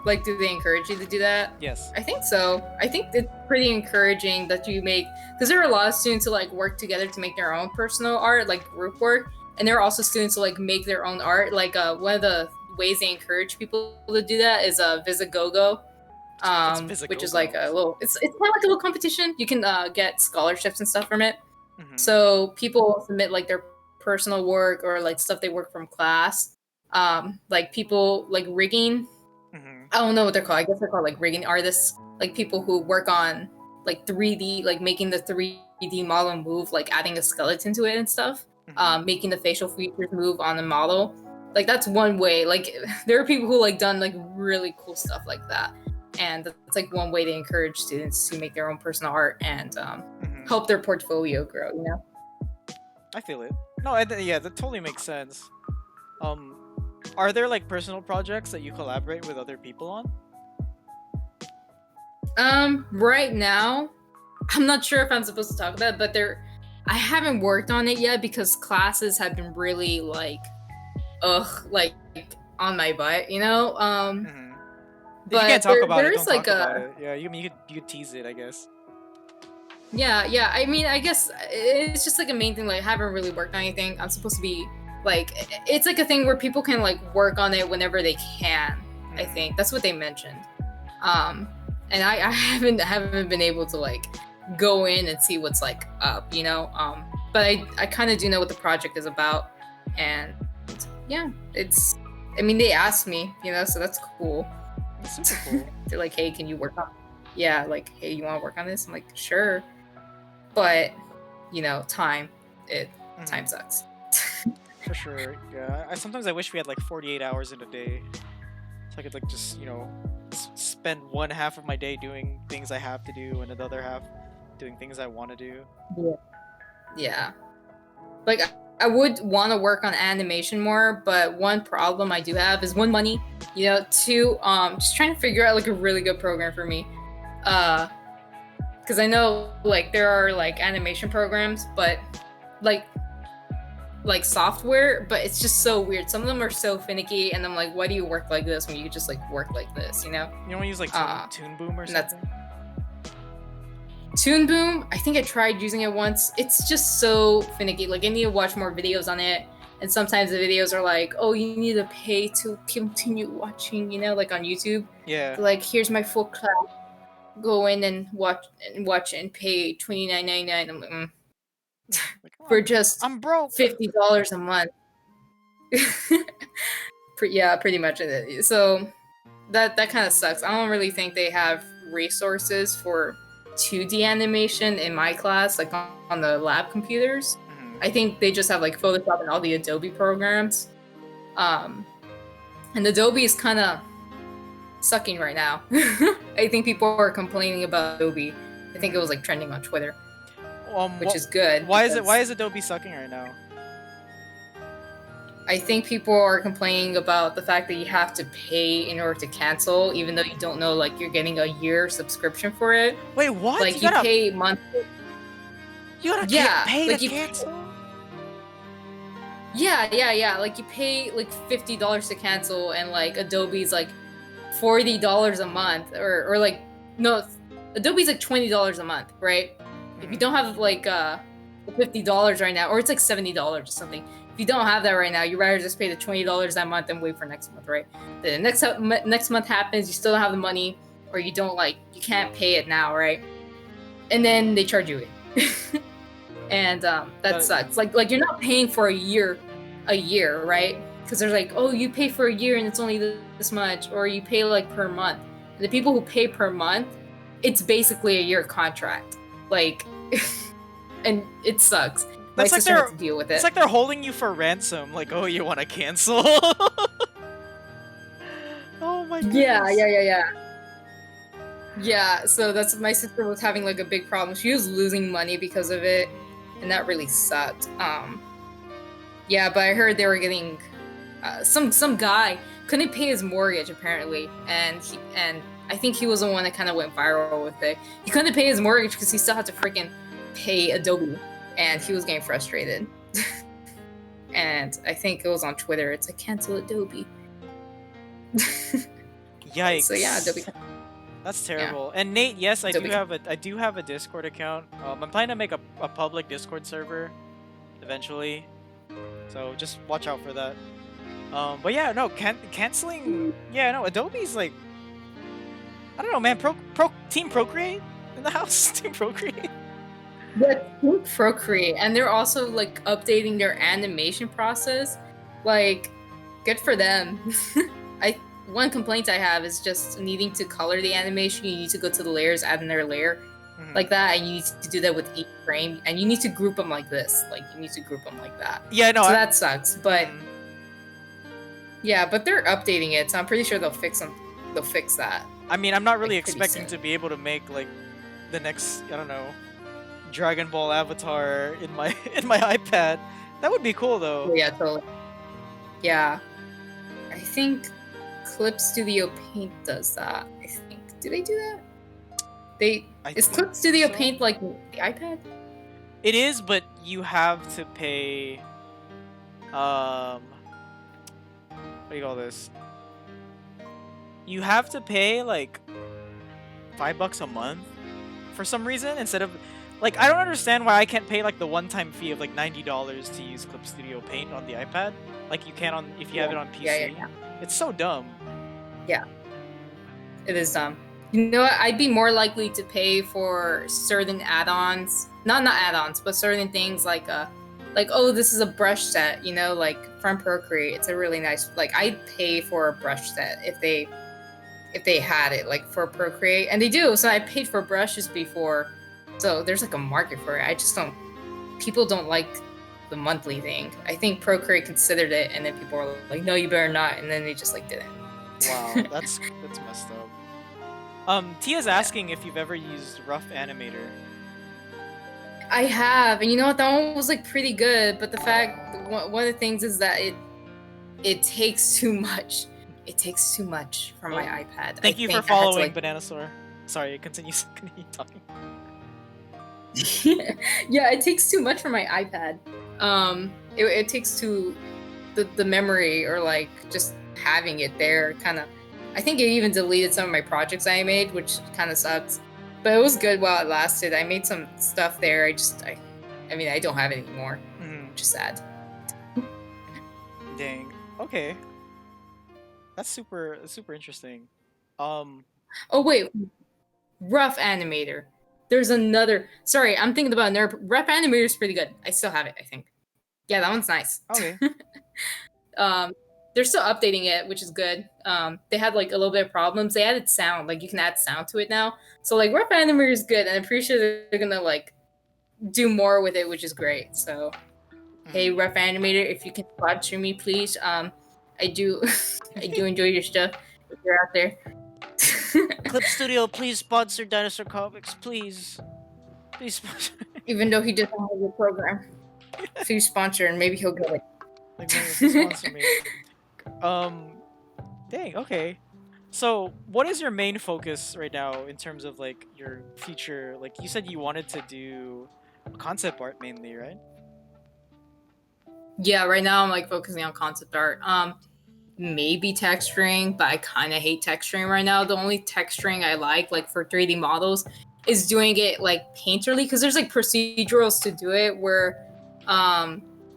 Like, do they encourage you to do that? Yes. I think so. I think it's pretty encouraging that you make, because there are a lot of students who like work together to make their own personal art, like group work, and there are also students who like make their own art. Like, one of the ways they encourage people to do that is Visigogo, which is like a little, it's kind of like a little competition. You can get scholarships and stuff from it. Mm-hmm. So people submit like their personal work or like stuff they work from class. Like people like rigging. Mm-hmm. I don't know what they're called. I guess they're called like rigging artists, like people who work on like 3D, like making the 3D model move, like adding a skeleton to it and stuff, Mm-hmm. making the facial features move on the model. Like that's one way. Like there are people who like done like really cool stuff like that, and that's like one way to encourage students to make their own personal art and Mm-hmm. help their portfolio grow. You know. I feel it. No, yeah, that totally makes sense. Are there like personal projects that you collaborate with other people on? Right now, I'm not sure if I'm supposed to talk about it, but I haven't worked on it yet because classes have been really like, like on my butt, you know? Mm-hmm. If But you can't talk about it, there's don't like talk about it. Yeah, you could tease it, I guess. yeah. I mean, I guess it's just like a main thing. Like, I haven't really worked on anything. I'm supposed to be like, it's like a thing where people can like work on it whenever they can. I think that's what they mentioned. And I haven't been able to like go in and see what's like up, you know. But I kind of do know what the project is about, and yeah, I mean, they asked me, you know, so that's cool. That's super cool. They're like, hey, can you work on? Yeah, like, hey, you want to work on this? I'm like, sure, but you know, time sucks. For sure. Yeah. Sometimes I wish we had like 48 hours in a day, so I could like just spend one half of my day doing things I have to do, and another half doing things I want to do. Yeah. Like, I would want to work on animation more, but one problem I do have is one, money, you know, two, just trying to figure out like a really good program for me. Because I know like there are like animation programs, but like software, but it's just so weird. Some of them are so finicky, and I'm like, why do you work like this when you could just like work like this, you know? You don't use like Toon Boom or something? Toon Boom, I think I tried using it once. It's just so finicky. Like, I need to watch more videos on it. And sometimes the videos are like, oh, you need to pay to continue watching, you know, like on YouTube. Yeah. Like, here's my full class. Go in and watch and pay $29.99. I'm like, for just I'm broke. $50 a month. Yeah, pretty much. So that kind of sucks. I don't really think they have resources for 2D animation in my class, like on the lab computers. I think they just have like Photoshop and all the Adobe programs. And Adobe is kind of sucking right now. I think people are complaining about Adobe. I think it was like trending on Twitter, which is good. Why is Adobe sucking right now? I think people are complaining about the fact that you have to pay in order to cancel, even though you don't know, like, you're getting a year subscription for it. Wait, what? Like, you pay monthly. You gotta pay like to cancel? Yeah. Like, you pay like $50 to cancel, and like Adobe's like $40 a month, or like, no, Adobe's like $20 a month, right? If you don't have like $50 right now, or it's like $70 or something. If you don't have that right now, you'd rather just pay the $20 that month and wait for next month, right? The next month happens, you still don't have the money, or you can't pay it now, right? And then they charge you it. And that sucks. Like you're not paying for a year, right? because they're like, oh, you pay for a year and it's only this much, or you pay like per month. And the people who pay per month, it's basically a year contract, like, and it sucks. My That's like sister had to deal with it. It's like they're holding you for ransom. Like, oh, you want to cancel? Oh my goodness. Yeah, so that's, my sister was having like a big problem. She was losing money because of it, and that really sucked. Yeah, but I heard they were getting some guy couldn't pay his mortgage apparently, and I think he was the one that kind of went viral with it. He couldn't pay his mortgage because he still had to freaking pay Adobe, and he was getting frustrated. And I think it was on Twitter. It's like, cancel Adobe. Yikes! So yeah, Adobe. That's terrible. Yeah. And Nate, yes, I do have a Discord account. I'm planning to make a public Discord server eventually, so just watch out for that. But yeah, no, canceling. Yeah, no, Adobe's like, I don't know, man. Team Procreate in the house. Team Procreate. Yeah, Team Procreate, and they're also like updating their animation process. Like, good for them. One complaint I have is just needing to color the animation. You need to go to the layers, add another layer, like that, and you need to do that with each frame. And you need to group them like this. Like, you need to group them like that. Yeah, no. So that sucks, but yeah, but they're updating it, so I'm pretty sure they'll fix them. They'll fix that. I mean, I'm not really expecting to be able to make like the next, I don't know, Dragon Ball avatar in my iPad. That would be cool though. Oh, yeah, totally. Yeah, I think Clip Studio Paint does that. I think. Do they do that? Is Clip Studio Paint like the iPad? It is, but you have to pay. What do you call this? You have to pay like $5 a month for some reason instead of, like, I don't understand why I can't pay like the one-time fee of like $90 to use Clip Studio Paint on the iPad, like you can on if you have it on PC. Yeah. It's so dumb. Yeah, it is dumb. You know what? I'd be more likely to pay for certain add-ons, not add-ons, but certain things like oh, this is a brush set, you know, like from Procreate. It's a really nice, like, I'd pay for a brush set if they had it, like, for Procreate, and they do. So I paid for brushes before, so there's like a market for it. I just don't. People don't like the monthly thing. I think Procreate considered it, and then people were like, "No, you better not," and then they just like didn't. Wow, that's messed up. Tia's asking if you've ever used Rough Animator. I have, and you know what? That one was like pretty good, but the fact, one of the things is that it takes too much. It takes too much from my iPad. Thank you for following, Bananasaur. Sorry, continue talking. Yeah, it takes too much from my iPad. It takes too the memory, or like just having it there kind of. I think it even deleted some of my projects I made, which kind of sucks. But it was good while it lasted. I made some stuff there. I mean, I don't have it anymore, which is sad. Dang. Okay. That's super interesting. Oh wait, Rough Animator. There's another. Sorry, I'm thinking about Rough Animator is pretty good. I still have it, I think. Yeah, that one's nice. Okay. They're still updating it, which is good. They had like a little bit of problems. They added sound, like you can add sound to it now. So like Rough Animator is good, and I'm pretty sure they're gonna like do more with it, which is great. So, hey, Rough Animator, if you can sponsor me, please. I do enjoy your stuff. If you're out there. Clip Studio, please sponsor Dinosaurcomics, please. Please sponsor. Even though he doesn't have a program, please sponsor, and maybe he'll get it. Like, sponsor me. Dang. Okay. So, what is your main focus right now in terms of like your future? Like, you said you wanted to do concept art mainly, right? Yeah, right now I'm like focusing on concept art. Maybe texturing, but I kind of hate texturing right now. The only texturing I like for 3D models is doing it like painterly, because there's like procedurals to do it where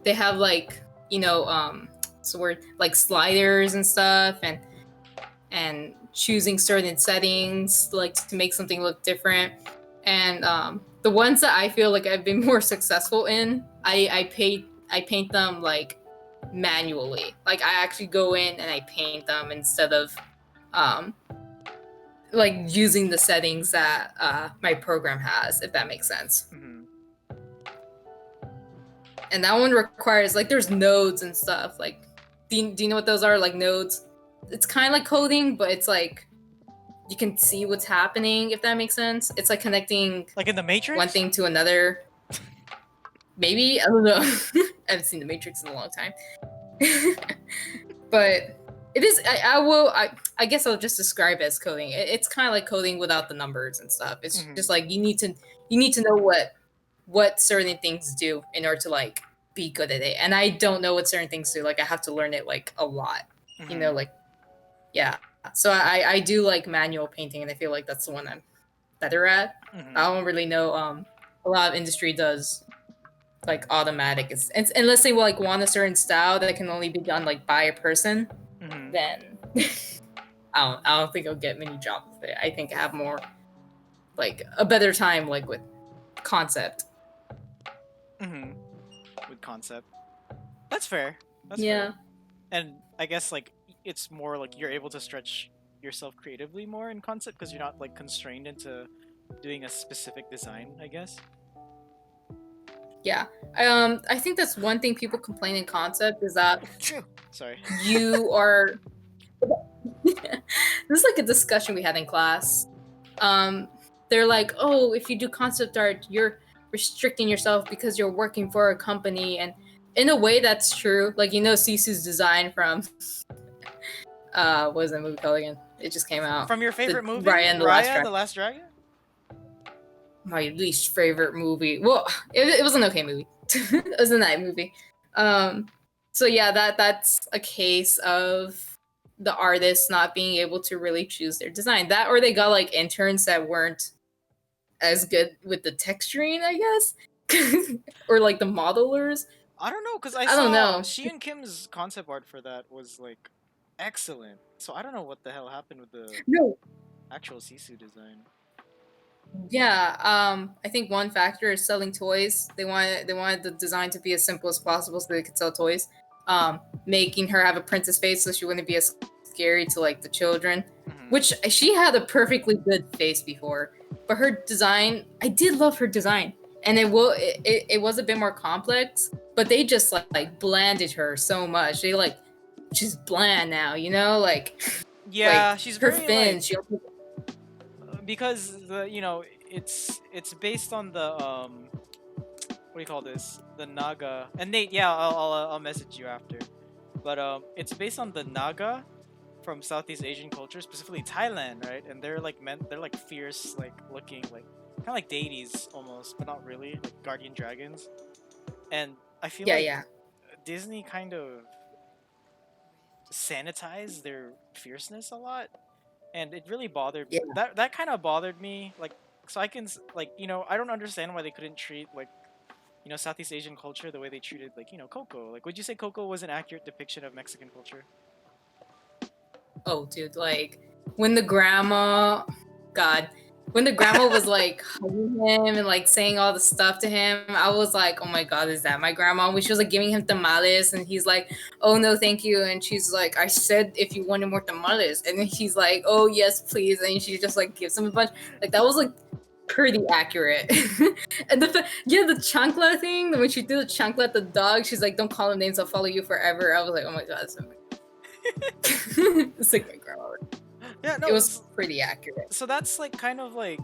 they have like, you know, so we're like sliders and stuff, and choosing certain settings like to make something look different. And the ones that I feel like I've been more successful in, I paint them like manually. Like I actually go in and I paint them instead of like using the settings that my program has, if that makes sense. Mm-hmm. And that one requires like there's nodes and stuff. Like, do you know what those are? Like nodes. It's kind of like coding, but it's like you can see what's happening, if that makes sense. It's like connecting Like in the Matrix? one thing to another. Maybe, I don't know. I haven't seen the Matrix in a long time. But it is. I guess I'll just describe it as coding. It's kind of like coding without the numbers and stuff. It's just like you need to know what certain things do in order to like be good at it. And I don't know what certain things do. Like I have to learn it like a lot. You know, like yeah. So I do like manual painting, and I feel like that's the one I'm better at. I don't really know. A lot of industry does like automatic. It's unless they like want a certain style that can only be done like by a person, then I don't think I'll get many jobs with it. I think I have more like a better time like with concept. With concept. That's fair. That's yeah. fair. And I guess like it's more like you're able to stretch yourself creatively more in concept because you're not like constrained into doing a specific design, I guess. Yeah. I think that's one thing people complain in concept is that sorry. You are this is like a discussion we had in class. They're like, oh, if you do concept art, you're restricting yourself because you're working for a company, and in a way that's true. Like, you know, Sisu's design from what was that movie called again? It just came out. From your favorite movie? Raya and the Last Dragon? My least favorite movie. Well, it was an okay movie. It was a nice movie. So yeah, that's a case of the artists not being able to really choose their design. That, or they got like interns that weren't as good with the texturing, I guess, or like the modelers. I don't know, because I don't know. She and Kim's concept art for that was like excellent. So I don't know what the hell happened with the actual Sisu design. Yeah, I think one factor is selling toys. They wanted the design to be as simple as possible so they could sell toys. Making her have a princess face so she wouldn't be as scary to like the children. Which she had a perfectly good face before, but her design, I did love her design, and it was a bit more complex. But they just like blanded her so much. They like she's bland now, you know, like yeah, like, she's her very fins. Like, because it's based on the what do you call this? The Naga. And Nate, yeah, I'll message you after. But it's based on the Naga from Southeast Asian culture, specifically Thailand, right? And they're like they're like fierce, like looking, like kind of like deities almost, but not really, like guardian dragons. And I feel like Disney kind of sanitized their fierceness a lot, and it really bothered me. That kind of bothered me, like, so I can like, you know, I don't understand why they couldn't treat like, you know, Southeast Asian culture the way they treated like, you know, Coco. Like, would you say Coco was an accurate depiction of Mexican culture? Oh, dude, like when the grandma, when the grandma was like hugging him and like saying all the stuff to him, I was like, oh my god, is that my grandma? When she was like giving him tamales, and he's like, oh no, thank you, and she's like, I said if you wanted more tamales, and then he's like, oh yes, please, and she just like gives him a bunch. Like that was like pretty accurate. And the chancla thing, when she threw the chancla at the dog, she's like, don't call him names, I'll follow you forever. I was like, oh my god, that's amazing. It's like my grandma. Yeah, no, it was pretty accurate. So that's like kind of like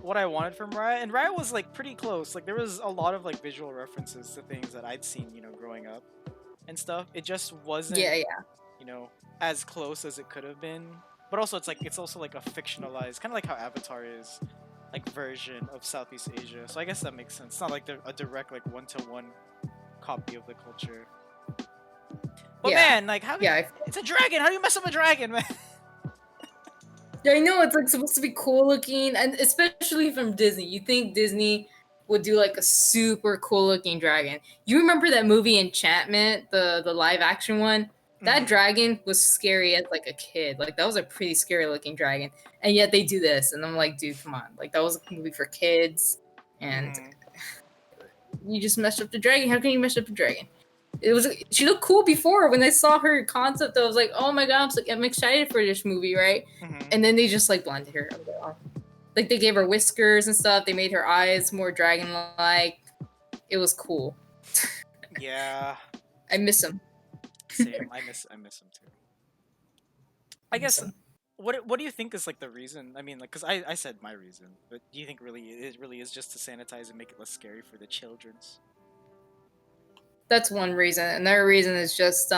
what I wanted from Raya, and Raya was like pretty close. Like there was a lot of like visual references to things that I'd seen, you know, growing up and stuff. It just wasn't, you know, as close as it could have been. But also, it's also like a fictionalized, kind of like how Avatar is, like version of Southeast Asia. So I guess that makes sense. It's not like they're a direct like one-to-one copy of the culture. But man, like how? It's a dragon. How do you mess up a dragon, man? Yeah, I know, it's like supposed to be cool looking, and especially from Disney. You think Disney would do like a super cool looking dragon. You remember that movie Enchantment, the live action one? That dragon was scary as like a kid. Like that was a pretty scary looking dragon. And yet they do this, and I'm like, dude, come on. Like that was a movie for kids, and you just messed up the dragon. How can you mess up the dragon? she looked cool before. When I saw her concept, I was like, oh my god, I'm excited for this movie, right? Mhm. And then they just like blended her. Like, oh. Like they gave her whiskers and stuff. They made her eyes more dragon-like. It was cool. Yeah. I miss him. Same. I miss him too. I miss guess. him. What do you think is like the reason? I mean, like, cause I said my reason, but do you think it really is just to sanitize and make it less scary for the childrens? That's one reason. Another reason is just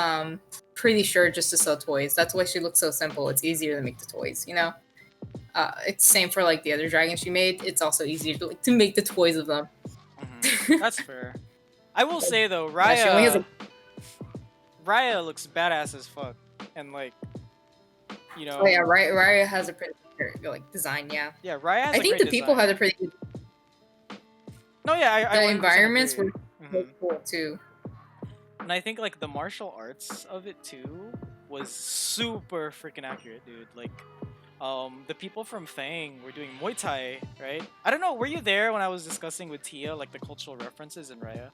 pretty sure just to sell toys. That's why she looks so simple. It's easier to make the toys, you know. It's same for like the other dragons she made. It's also easier to make the toys of them. Mm-hmm. That's fair. I will say though, Yeah, she only has Raya looks badass as fuck, and like, you know. Oh yeah, Raya has a pretty like design. Yeah. Yeah, Raya has. I think the people had a pretty good. No, yeah, the environments were mm-hmm. cool too. And I think like the martial arts of it too was super freaking accurate, dude. Like, the people from Fang were doing Muay Thai, right? I don't know. Were you there when I was discussing with Tia like the cultural references in Raya?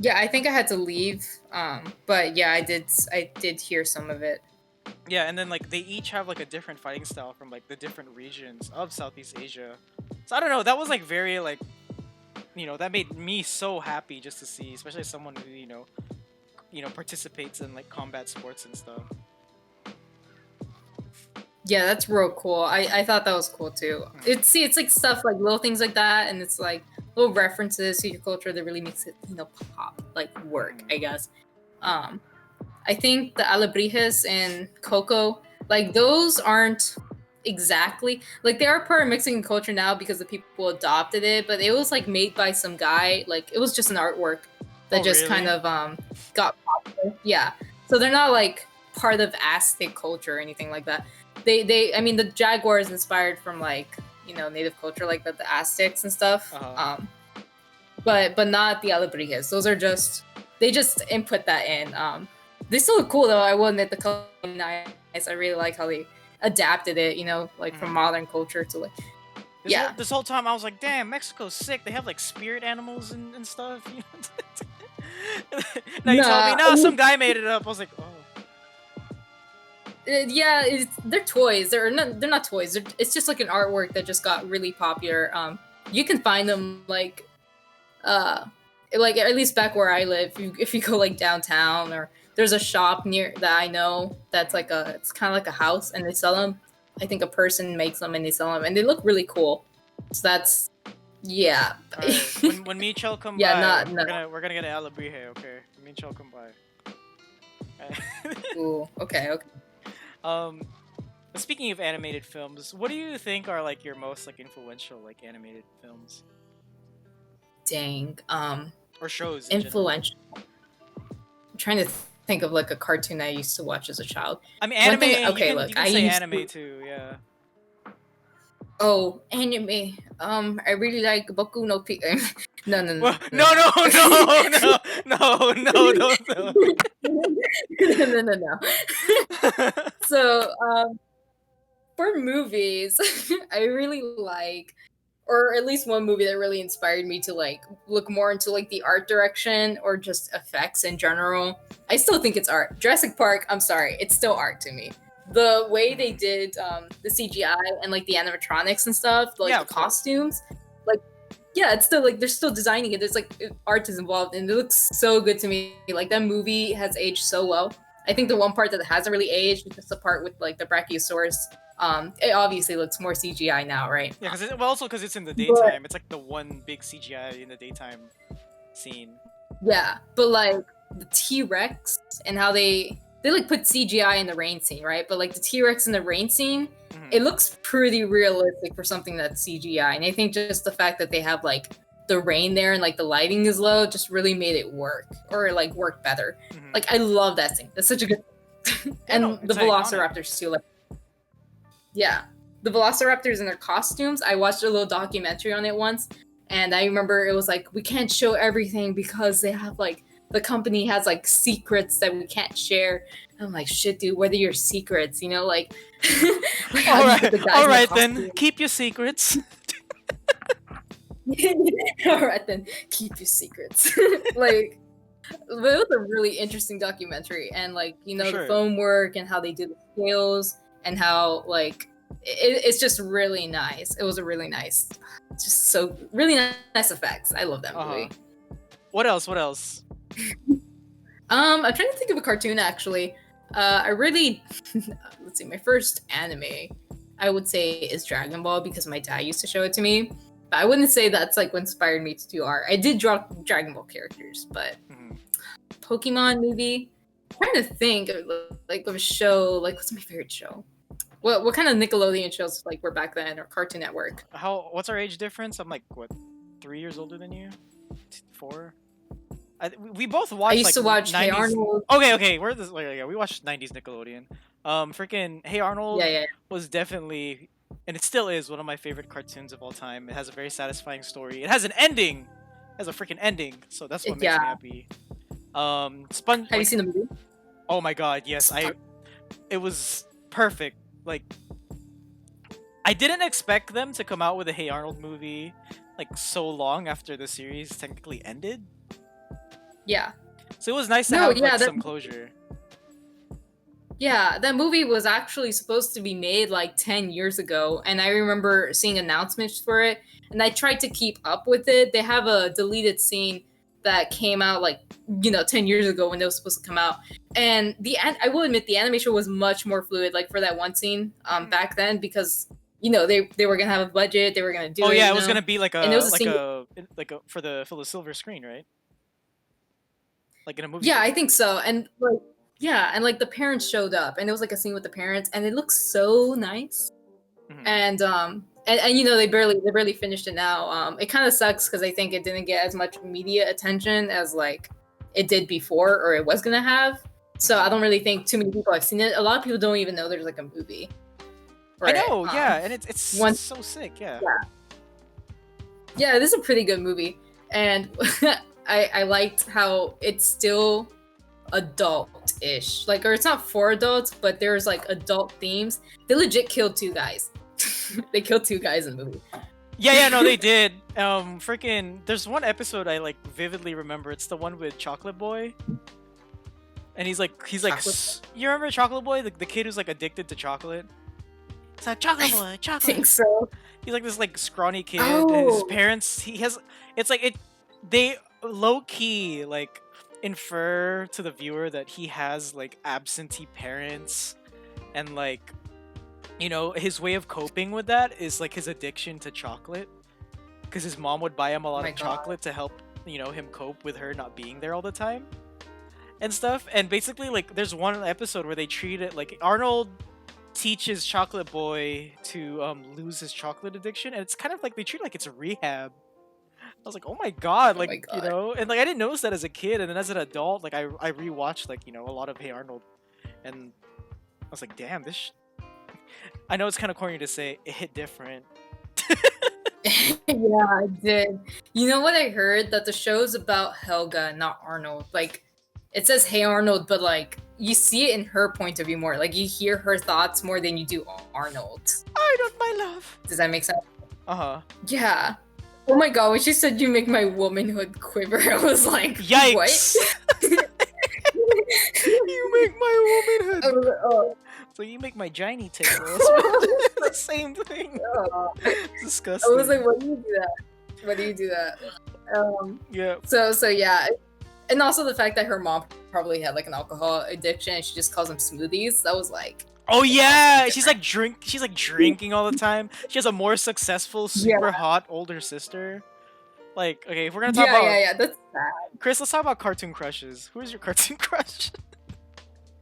Yeah, I think I had to leave. But yeah, I did hear some of it. Yeah, and then like they each have like a different fighting style from like the different regions of Southeast Asia. So I don't know. That was like very like, you know, that made me so happy just to see, especially someone who you know participates in like combat sports and stuff. Yeah, that's real cool. I thought that was cool too. It's like stuff like little things like that, and it's like little references to your culture that really makes it pop, like work, I guess. I think the alebrijes and Coco, like those aren't exactly like they are part of Mexican culture now because the people adopted it, but it was like made by some guy. Like it was just an artwork that just really? kind of got popular. Yeah, so they're not like part of Aztec culture or anything like that. I mean the jaguar is inspired from like native culture like the Aztecs and stuff. But not the alebrijes. Those are just they just input that in. They still look cool though. I will admit the color is nice. I really like how they adapted it, like from modern culture to like. This whole time I was like, damn, Mexico's sick. They have like spirit animals and stuff. Now you tell me, no, some guy made it up. I was like, oh. Yeah, they're toys. They're not toys. It's just like an artwork that just got really popular. You can find them like at least back where I live. If you go like downtown or. There's a shop near that I know that's like it's kind of like a house and they sell them. I think a person makes them and they sell them and they look really cool. So that's, yeah. Right. When me and Chell come by, we're gonna get an alebrije, okay? When me and Chell come by. Ooh, okay. Speaking of animated films, what do you think are like your most like influential like animated films? Dang. Or shows. Influential. I'm trying to think of like a cartoon I used to watch as a child. I mean, anime. You can I say anime too, yeah. Oh, anime. I really like Boku no Pico. No, don't. No. So, for movies, I really like, or at least one movie that really inspired me to like look more into like the art direction or just effects in general. I still think it's art. Jurassic Park, I'm sorry, it's still art to me. The way they did the CGI and like the animatronics and stuff, like the costumes, like it's still like they're still designing it. There's like art is involved and it looks so good to me. Like that movie has aged so well. I think the one part that hasn't really aged is just the part with like the Brachiosaurus. It obviously looks more CGI now, right? Yeah, because it's in the daytime. It's like the one big CGI in the daytime scene. Yeah, but like the T-Rex and how they like put CGI in the rain scene, right? But like the T-Rex in the rain scene, it looks pretty realistic for something that's CGI. And I think just the fact that they have like the rain there and like the lighting is low just really made it work or like work better. Like I love that scene. That's such a good and the Velociraptors too. Like yeah, the Velociraptors and their costumes. I watched a little documentary on it once, and I remember it was like we can't show everything because they have like the company has like secrets that we can't share. And I'm like, shit, dude, what are your secrets? Like, like all right, then keep your secrets. All right, then keep your secrets. Like, But it was a really interesting documentary, and like For the sure. foam work and how they do the scales and how like it's just really nice. It was a really nice, just so really nice effects. I love that movie. What else? What else? I'm trying to think of a cartoon actually. I really let's see, my first anime I would say is Dragon Ball because my dad used to show it to me. But I wouldn't say that's like what inspired me to do art. I did draw Dragon Ball characters, but Pokemon movie. I'm trying to think of like of a show. Like, what's my favorite show? What kind of Nickelodeon shows like were back then or Cartoon Network? What's our age difference? I'm like what, 3 years older than you? 4. We both watched. I used to watch 90s... Hey Arnold. Okay. We're this. Like, yeah, we watched 90s Nickelodeon. Freaking Hey Arnold Yeah. was definitely, and it still is, one of my favorite cartoons of all time. It has a very satisfying story. It has an ending. It has a freaking ending. So that's what makes me happy. Have you seen the movie? Oh my god, yes. It was perfect. Like, I didn't expect them to come out with a Hey Arnold movie like so long after the series technically ended. Yeah. So it was nice to have some closure. Yeah, that movie was actually supposed to be made like 10 years ago, and I remember seeing announcements for it, and I tried to keep up with it. They have a deleted scene that came out like 10 years ago when it was supposed to come out, and I will admit the animation was much more fluid like for that one scene back then because they were gonna have a budget, they were gonna do it was gonna be like a and it was like a for the silver screen, right? Like in a movie. Yeah, I think so. And like the parents showed up, and it was like a scene with the parents, and it looks so nice. And they barely finished it now. It kind of sucks because I think it didn't get as much media attention as like it did before, or it was gonna have. So I don't really think too many people have seen it. A lot of people don't even know there's like a movie. I know, yeah, and it's so sick, yeah. Yeah, this is a pretty good movie, and I liked how it's still adult-ish, like, or it's not for adults, but there's like adult themes. They legit killed 2 guys. They killed 2 guys in the movie. Yeah, no, they did. Freaking, there's one episode I like vividly remember. It's the one with Chocolate Boy, and he's like, you remember Chocolate Boy, the kid who's like addicted to chocolate? It's like Chocolate Boy, chocolate. I think so. He's like this like scrawny kid. And his parents, they low key like infer to the viewer that he has like absentee parents, and like his way of coping with that is like his addiction to chocolate, because his mom would buy him a lot of chocolate to help him cope with her not being there all the time and stuff. And basically like there's one episode where they treat it like Arnold teaches Chocolate Boy to lose his chocolate addiction, and it's kind of like they treat it like it's a rehab. I was like, oh my god, like, and like I didn't notice that as a kid, and then as an adult, like I rewatched like a lot of Hey Arnold, and I was like, damn, I know it's kind of corny to say, it hit different. Yeah, I did. You know what I heard? That the show's about Helga, not Arnold. Like, it says Hey Arnold, but like you see it in her point of view more. Like you hear her thoughts more than you do Arnold's. Arnold, my love. Does that make sense? Yeah. Oh my god, when she said you make my womanhood quiver, I was like, yikes. What? You make my womanhood. I was like, oh. So you make my giny tickle. It's the same thing. Oh. It's disgusting. I was like, what do you do that? Why do you do that? Yeah. So yeah. And also the fact that her mom probably had like an alcohol addiction and she just calls them smoothies. That was like, oh yeah, she's like drinking all the time. She has a more successful, super hot older sister. Like, okay, if we're gonna talk about that's sad. Chris, let's talk about cartoon crushes. Who is your cartoon crush?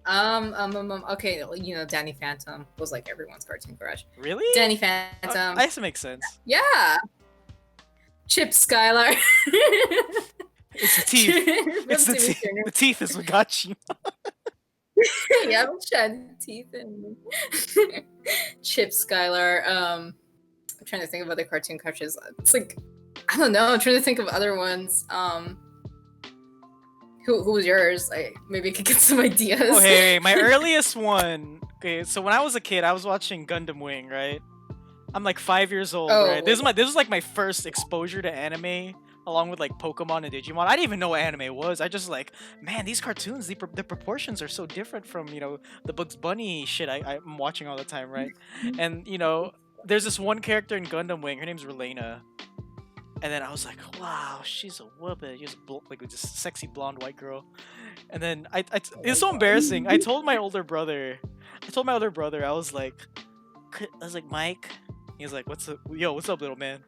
Okay, Danny Phantom was like everyone's cartoon crush. Really? Danny Phantom. I guess it makes sense. Yeah. Chip Skylar. It's the teeth. It's the teeth. The teeth is what got you. Yeah, I'm trying teeth and Chip Skylar. I'm trying to think of other cartoon crushes. It's like, I don't know. I'm trying to think of other ones. Who was yours? Maybe I could get some ideas. Oh, hey, my earliest one. Okay, so when I was a kid, I was watching Gundam Wing, right? I'm like 5 years old, right? This was like my first exposure to anime along with like Pokemon and Digimon. I didn't even know what anime was. I just like, man, these cartoons, the proportions are so different from the Bugs Bunny shit I'm watching all the time, right? And there's this one character in Gundam Wing. Her name's Relena. And then I was like, wow, she's a whoopin'. She's like this sexy blonde white girl. And then it's so embarrassing. I told my older brother, I was like, Mike. He was like, what's up, little man?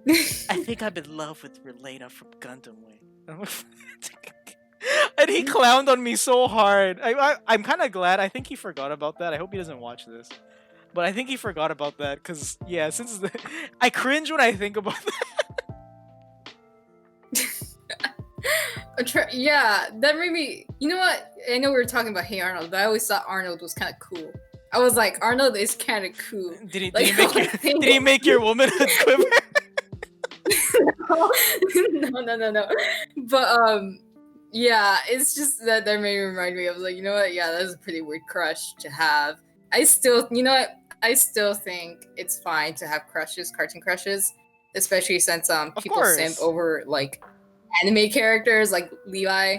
I think I'm in love with Relena from Gundam Wing. And he clowned on me so hard. I'm kind of glad. I think he forgot about that. I hope he doesn't watch this. But I think he forgot about that because, yeah, I cringe when I think about that. Yeah, that made me. You know what? I know we were talking about Hey Arnold, but I always thought Arnold was kind of cool. I was like, Arnold is kind of cool. Did he make your womanhood quiver? No. But yeah, it's just that made me remind me. I was like, you know what? Yeah, that's a pretty weird crush to have. I still think it's fine to have cartoon crushes, especially since people simp over like anime characters like Levi.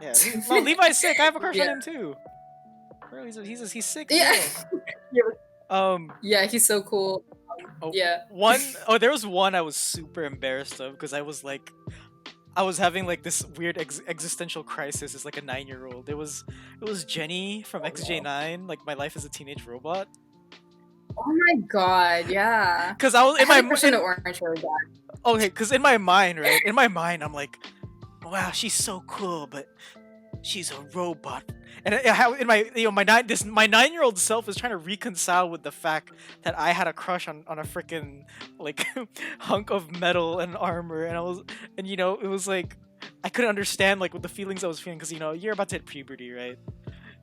Yeah, well, Levi's sick. I have a crush on him too. Bro, he's sick. Yeah. Yeah, he's so cool. Yeah. There was one I was super embarrassed of because I was having like this weird existential crisis as like a 9-year-old. It was Jenny from XJ9, like My Life as a Teenage Robot. Oh my god, yeah. Because I was in my orange hair guy. Okay, because in my mind, right? In my mind, I'm like, wow, she's so cool, but she's a robot. And in my my 9-year-old self is trying to reconcile with the fact that I had a crush on a freaking like hunk of metal and armor, and it was like I couldn't understand like what the feelings I was feeling because you're about to hit puberty, right?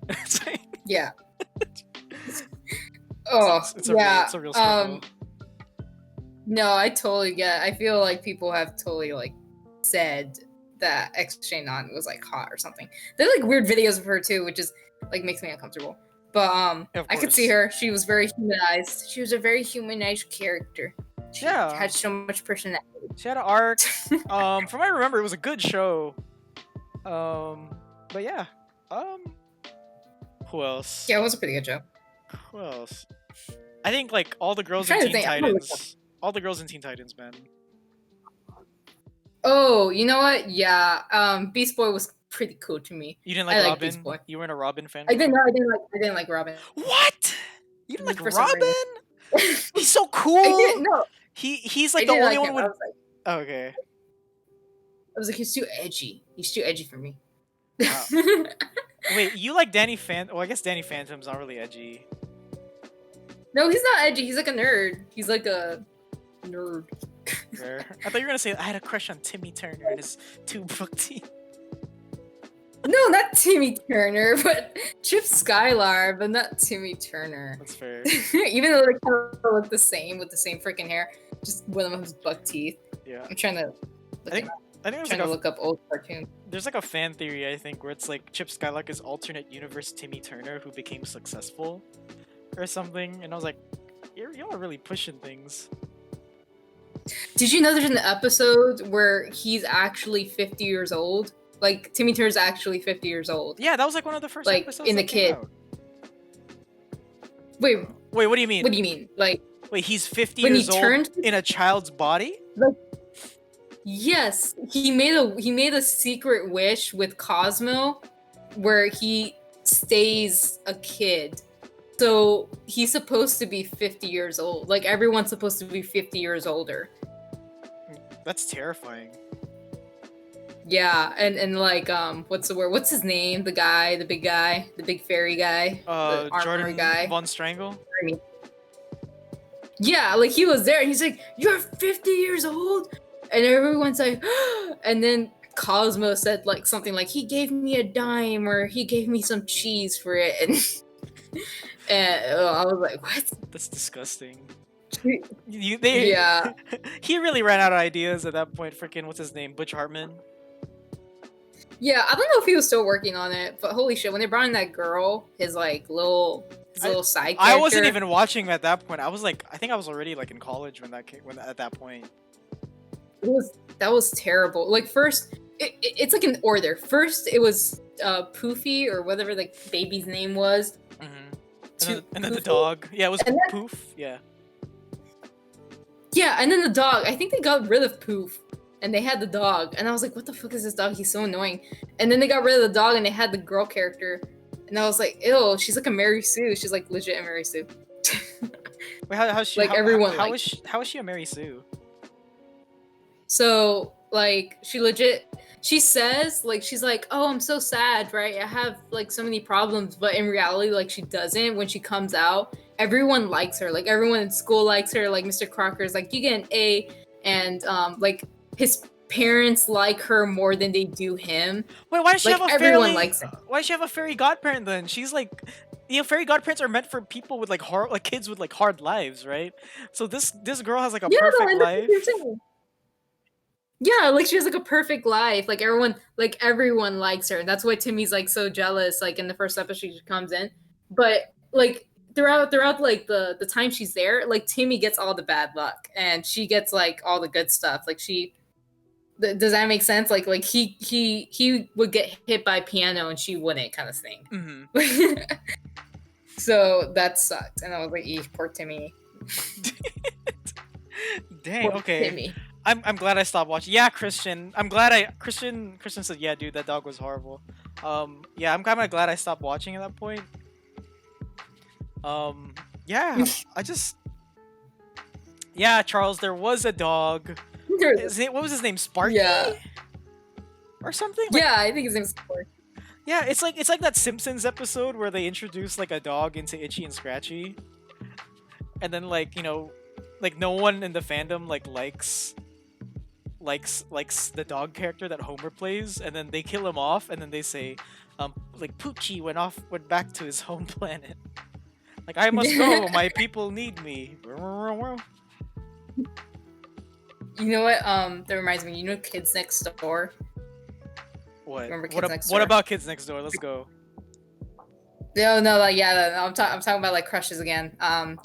It's like, yeah. It's a real struggle. No, I totally get it. I feel like people have totally like said that XJ9 was like hot or something. There's like weird videos of her too, which is like makes me uncomfortable. But I could see her. She was very humanized. She was a very humanized character. She had so much personality. She had an arc. From what I remember, it was a good show. But yeah. Who else? Yeah, it was a pretty good show. Who else? I think like all the girls in Teen Titans. All the girls in Teen Titans, man. Oh, you know what? Yeah. Beast Boy was pretty cool to me. You didn't like Robin? Boy. You weren't a Robin fan? I didn't like Robin. What? You didn't like Robin? He's so cool. No. He's like the only one with. Okay. I was like, he's too edgy. He's too edgy for me. Wow. Wait, you like Danny Phantom? Well, I guess Danny Phantom's not really edgy. No, he's not edgy. He's like a nerd. He's like a nerd. Fair. I thought you were gonna say I had a crush on Timmy Turner and his 2-book team. No, not Timmy Turner, but Chip Skylar, but not Timmy Turner. That's fair. Even though they kind of look the same with the same freaking hair, just one of them has buck teeth. Yeah. I'm trying to. I think trying to look up old cartoons. There's like a fan theory, I think, where it's like Chip Skylark is alternate universe Timmy Turner who became successful, or something. And I was like, y'all are really pushing things. Did you know there's an episode where he's actually 50 years old? Like Timmy Turner's actually 50 years old. Yeah, that was like one of the first episodes. In the kid. Wait, what do you mean? What do you mean? Like, wait, he's 50 years old in a child's body? Like, yes, he made a secret wish with Cosmo, where he stays a kid. So he's supposed to be 50 years old. Like everyone's supposed to be 50 years older. That's terrifying. Yeah, and like what's the word? What's his name? The guy, the big guy, the big fairy guy, the Jordan guy. Von Strangle. Yeah, like he was there and he's like, "You're 50 years old," and everyone's like, and then Cosmo said like something like, "He gave me a dime or he gave me some cheese for it," and I was like, "What?" That's disgusting. Yeah. He really ran out of ideas at that point. Freaking what's his name? Butch Hartman. Yeah, I don't know if he was still working on it, but holy shit, when they brought in that girl, his little side character. I wasn't even watching at that point. I think I was already like in college when at that point. that was terrible. Like first, it's like an order. First, it was Poofy or whatever the baby's name was. And then the dog. Yeah, it was Poof. Yeah. Yeah, and then the dog. I think they got rid of Poof, and they had the dog. And I was like, what the fuck is this dog? He's so annoying. And then they got rid of the dog, and they had the girl character. And I was like, ew, she's like a Mary Sue. She's like legit a Mary Sue. Wait, how's she? Like everyone. How is she a Mary Sue? So like she says like she's like, oh, I'm so sad, right? I have like so many problems, but in reality, like she doesn't. When she comes out, everyone likes her. Like everyone in school likes her. Like Mr. Crocker's like, you get an A, and like his parents like her more than they do him. Wait, why does she like, have a everyone likes her. Why does she have a fairy godparent then? She's like, fairy godparents are meant for people with like kids with like hard lives, right? So this girl has like a perfect life. Yeah, like she has like a perfect life. Like everyone likes her. And that's why Timmy's like so jealous. Like in the first episode, she comes in, but like throughout like the time she's there, like Timmy gets all the bad luck, and she gets like all the good stuff. Like does that make sense? Like he would get hit by a piano and she wouldn't, kind of thing. Mm-hmm. So that sucked, and I was like, poor Timmy. Dang. Poor okay. Timmy. I'm glad I stopped watching. Yeah, Christian. I'm glad Christian said, yeah, dude, that dog was horrible. Yeah, I'm kind of glad I stopped watching at that point. Yeah, yeah, Charles, there was a dog. What was his name? Sparky? Yeah. Or something? Like, yeah, I think his name's Sparky. Yeah, it's like that Simpsons episode where they introduce like a dog into Itchy and Scratchy. And then like, like no one in the fandom like likes the dog character that Homer plays, and then they kill him off, and then they say, like Poochie went back to his home planet. Like, I must go, my people need me. You know what? That reminds me. You know, Kids Next Door. What? Remember Kids Next Door? What about Kids Next Door? Let's go. No, I'm talking about like crushes again.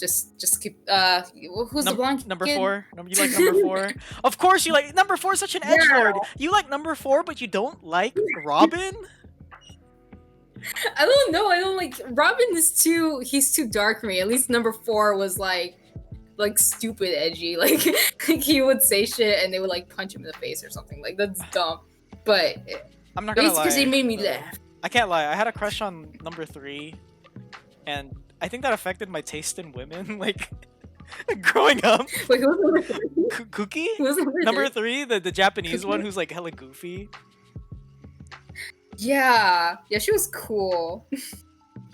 Just keep. Who's the blonde number kid? 4? You like number 4? Of course you like number 4. Is such an edgelord. You like number 4, but you don't like Robin. I don't know. I don't like Robin. He's too dark for me. At least number 4 was like stupid edgy. Like he would say shit and they would like punch him in the face or something. Like that's dumb. But I'm not gonna lie. Because they made me laugh. I can't lie. I had a crush on number 3, and I think that affected my taste in women. Like growing up. Wait, who was number 3? Cookie? Who was number 3, the Japanese one who's like hella goofy. Yeah, she was cool.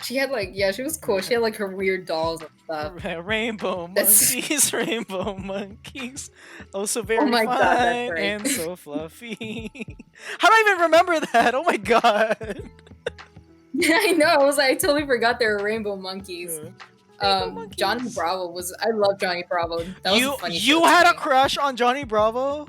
She was cool. She had like her weird dolls and stuff. Rainbow monkeys, rainbow monkeys. Oh, so very fine God, and so fluffy. How do I even remember that? Oh my god. I know. I totally forgot they were rainbow monkeys. Yeah. Johnny Bravo I love Johnny Bravo. That was a funny show. You had a crush on Johnny Bravo?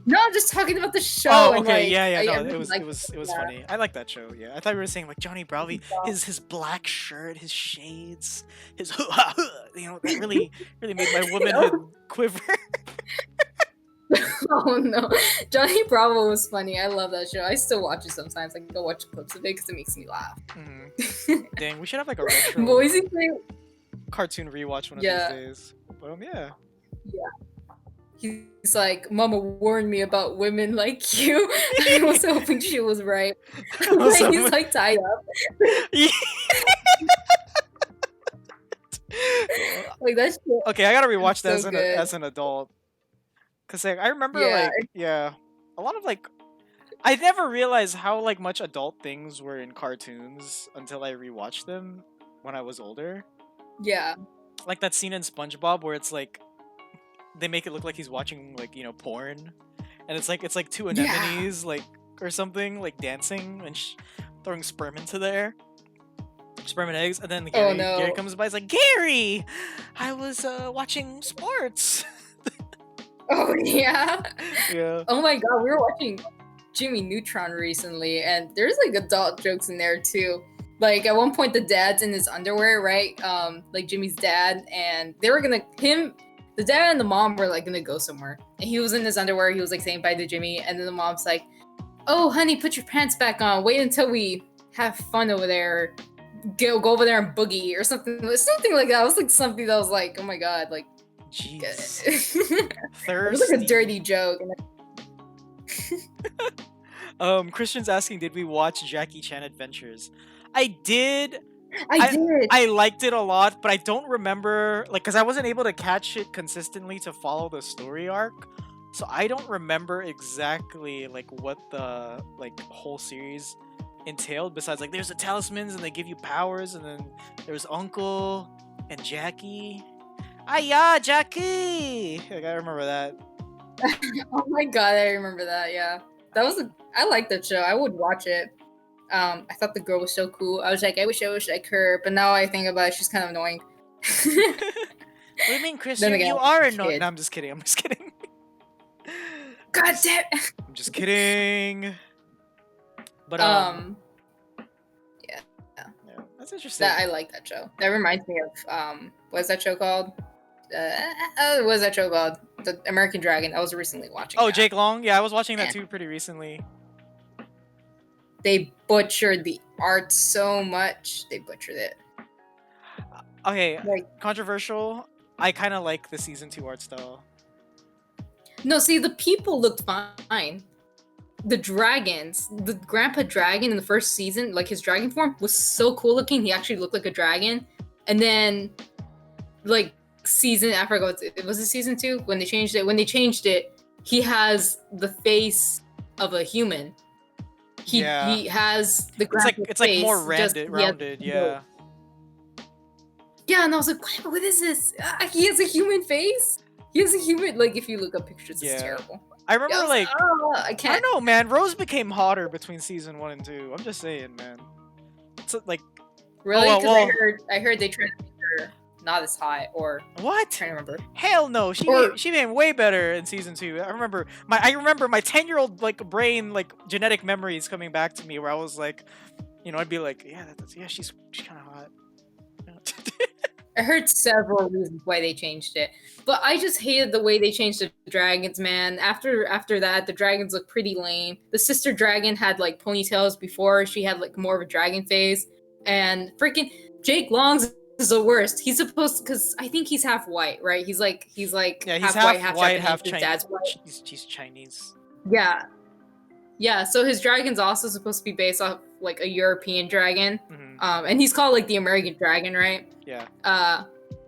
No, I'm just talking about the show. Oh, okay, it was funny. I like that show. Yeah, I thought you were saying like Johnny Bravo, his black shirt, his shades, his that really made my womanhood quiver. Oh no, Johnny Bravo was funny. I love that show. I still watch it sometimes. I go watch clips of it because it makes me laugh. Dang, we should have like a retro Boise cartoon rewatch one of these days. But yeah. He's like, Mama warned me about women like you. I was hoping she was right. He's like tied up. Like that's okay. I gotta rewatch that as an adult, cause like I remember a lot of like I never realized how like much adult things were in cartoons until I rewatched them when I was older. Yeah, like that scene in SpongeBob where it's like they make it look like he's watching like porn, and it's like two anemones like or something like dancing and throwing sperm into there. Sperm and eggs, and then Gary comes by. He's like, Gary, I was watching sports. Oh yeah. Yeah. Oh my god, we were watching Jimmy Neutron recently, and there's like adult jokes in there too. Like at one point, the dad's in his underwear, right? Like Jimmy's dad, and they were gonna the dad and the mom were like gonna go somewhere, and he was in his underwear. He was like saying bye to Jimmy, and then the mom's like, "Oh, honey, put your pants back on. Wait until we have fun over there. Go over there and boogie or something like that." It was like something that was like, oh my god, like, Jeez. it was Thirsty. like a dirty joke. Christian's asking, did we watch Jackie Chan Adventures? I did. I did. I liked it a lot, but I don't remember, like, because I wasn't able to catch it consistently to follow the story arc, so I don't remember exactly like what the like whole series entailed. Besides, like, there's the talismans and they give you powers, and then there's Uncle and Jackie. Ah yeah, Jackie. Like, I remember that. Oh my god, I remember that. Yeah, that was. I liked that show. I would watch it. I thought the girl was so cool. I was like, I wish I was like her. But now I think about it, she's kind of annoying. What do you mean, Christian? Then again, You are annoying. No, I'm just kidding. I'm just kidding. God damn. I'm just kidding. But Yeah, that's interesting. I like that show. That reminds me of what's that show called? What's that show called? The American Dragon. I was recently watching. Oh, that. Jake Long. Yeah, I was watching that too pretty recently. They butchered the art so much. They butchered it. Okay, Like, controversial. I kind of like the season 2 art style. no, see, the people looked fine. The dragons, the grandpa dragon in the first season, like his dragon form was so cool looking. He actually looked like a dragon. And then, like, I forgot, it was season 2 when they changed it. When they changed it, he has the face of a human. He has the grandpa It's like more face, rounded, yeah. Yeah, and I was like, what is this? He has a human face? He has a human, like, if you look up pictures, it's terrible. I remember, like, I can't. I don't know, man. Rose became hotter between season 1 and 2. I'm just saying, man. It's like, really? Because I heard they tried to make her not as hot, or what? I'm trying to remember. Hell no, she became way better in season 2. I remember my 10-year-old like brain, like genetic memories coming back to me, where I was like, you know, I'd be like, she's kind of hot. I heard several reasons why they changed it, but I just hated the way they changed the dragons, man. After that, the dragons looked pretty lame. The sister dragon had like ponytails before; she had like more of a dragon face, and freaking Jake Long's is the worst. He's supposed to, because I think he's half white, right? He's like yeah, half white, half Japanese. Chinese. His dad's white. He's Chinese. Yeah. So his dragon's also supposed to be based off like a European dragon, Mm-hmm. and he's called like the American dragon, right? Yeah.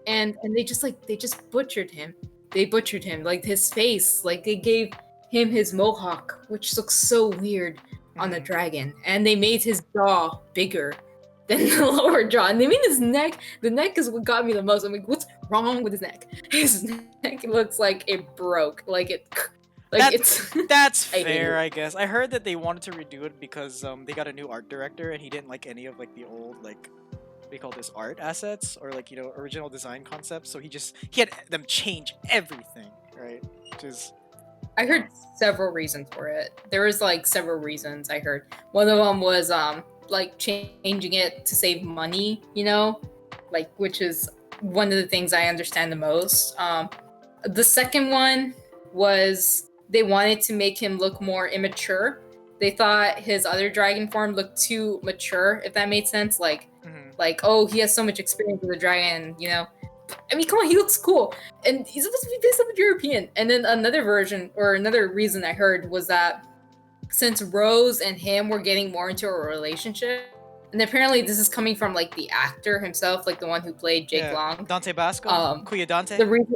And they just butchered him. They butchered him, like his face. Like they gave him his mohawk, which looks so weird on the dragon, and they made his jaw bigger than the lower jaw, and they made his neck. The neck is what got me the most. I'm like, what's wrong with his neck? His neck looks like it broke. Like it. Like that's fair, I guess. I heard that they wanted to redo it because they got a new art director and he didn't like any of like the old like what do you call this, art assets or like, you know, original design concepts. So he had them change everything, right? Which is, I heard several reasons for it. There was like several reasons I heard. One of them was like changing it to save money, you know, like, which is one of the things I understand the most. The second one was they wanted to make him look more immature. They thought his other dragon form looked too mature, if that made sense. Like, oh, he has so much experience with a dragon, you know? I mean, come on, he looks cool. And he's supposed to be based off of European. And then another version, or another reason I heard was that since Rose and him were getting more into a relationship, and apparently this is coming from, like, the actor himself, like the one who played Jake Long. Dante Basco? Kuya Dante? The reason...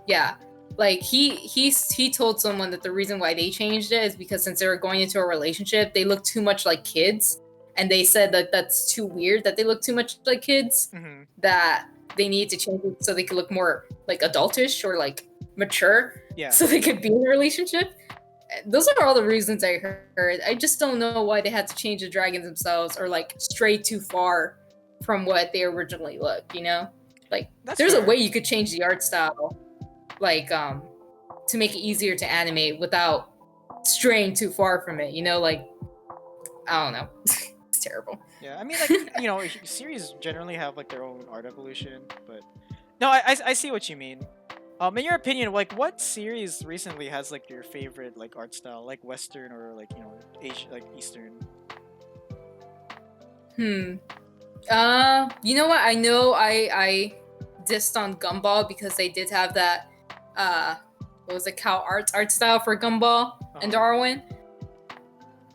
Yeah. Like, he told someone that the reason why they changed it is because since they were going into a relationship, they looked too much like kids. And they said that that's too weird that they look too much like kids, that they need to change it so they could look more like adultish or like mature, so they could be in a relationship. Those are all the reasons I heard. I just don't know why they had to change the dragons themselves or like stray too far from what they originally looked, you know? Like, there's a way you could change the art style, like, to make it easier to animate without straying too far from it, you know? Like, I don't know. Terrible. Yeah, I mean, like, you know, series generally have like their own art evolution, but No, I see what you mean. In your opinion, like what series recently has like your favorite like art style, like Western or like Asian, like Eastern? Hmm. You know what? I know I dissed on Gumball because they did have that what was it, cow arts art style for Gumball and Darwin.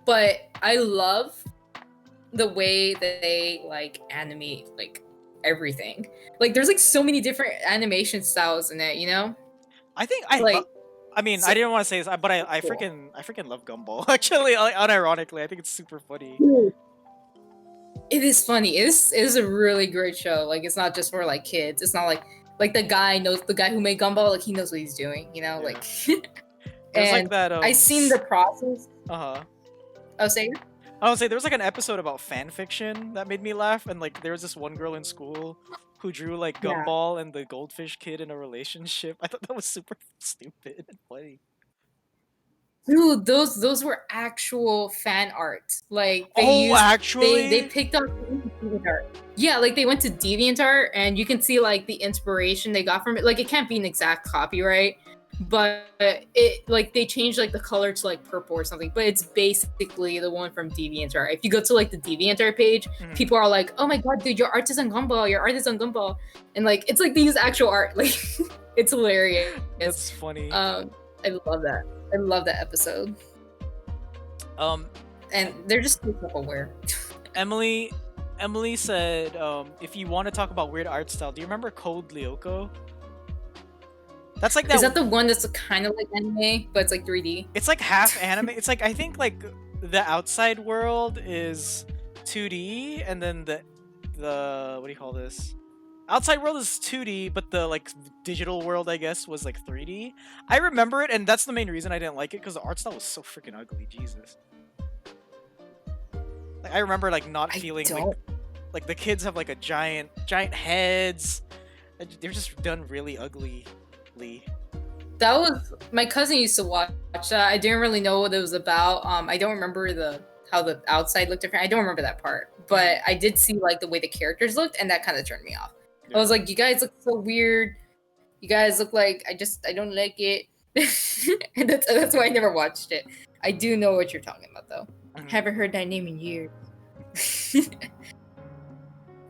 But I love the way that they like animate like everything. Like there's like so many different animation styles in it, you know? I think Like I mean, so I didn't want to say this, but I cool. freaking love Gumball. Actually, like, unironically, I think it's super funny. It is funny. It is a really great show. Like it's not just for like kids. It's not like the guy who made Gumball, like he knows what he's doing, you know? Yeah. Like There's like and that I seen the process. uh-huh. Oh, say I would say there was like an episode about fan fiction that made me laugh, and like there was this one girl in school who drew like yeah. Gumball and the goldfish kid in a relationship. I thought that was super stupid and funny. Dude, those were actual fan art. Like Oh, they actually? picked up DeviantArt. Yeah, like they went to DeviantArt and you can see like the inspiration they got from it. Like it can't be an exact copy, right? But it like they changed like the color to like purple or something. But it's basically the one from DeviantArt. If you go to like the DeviantArt page, people are like, "Oh my god, dude, your art is on Gumball. Your art is on Gumball," and like it's like they use actual art. Like it's hilarious. That's funny. I love that. I love that episode. And they're just so self-aware. Emily said, if you want to talk about weird art style, do you remember Code Lyoko? That's like that. Is that the one that's kind of like anime, but it's like 3D? It's like half anime. It's like I think like the outside world is 2D, and then the what do you call this? Outside world is 2D, but the like digital world, I guess, was like 3D. I remember it, and that's the main reason I didn't like it because the art style was so freaking ugly. Jesus. Like I remember like not feeling like the kids have like a giant heads. They're just done really ugly. That was my cousin used to watch that. I didn't really know what it was about. I don't remember how the outside looked different. I don't remember that part, but I did see like the way the characters looked, and that kind of turned me off. Yeah. I was like, you guys look so weird. You guys look like I don't like it, and that's why I never watched it. I do know what you're talking about though. Haven't heard that name in years.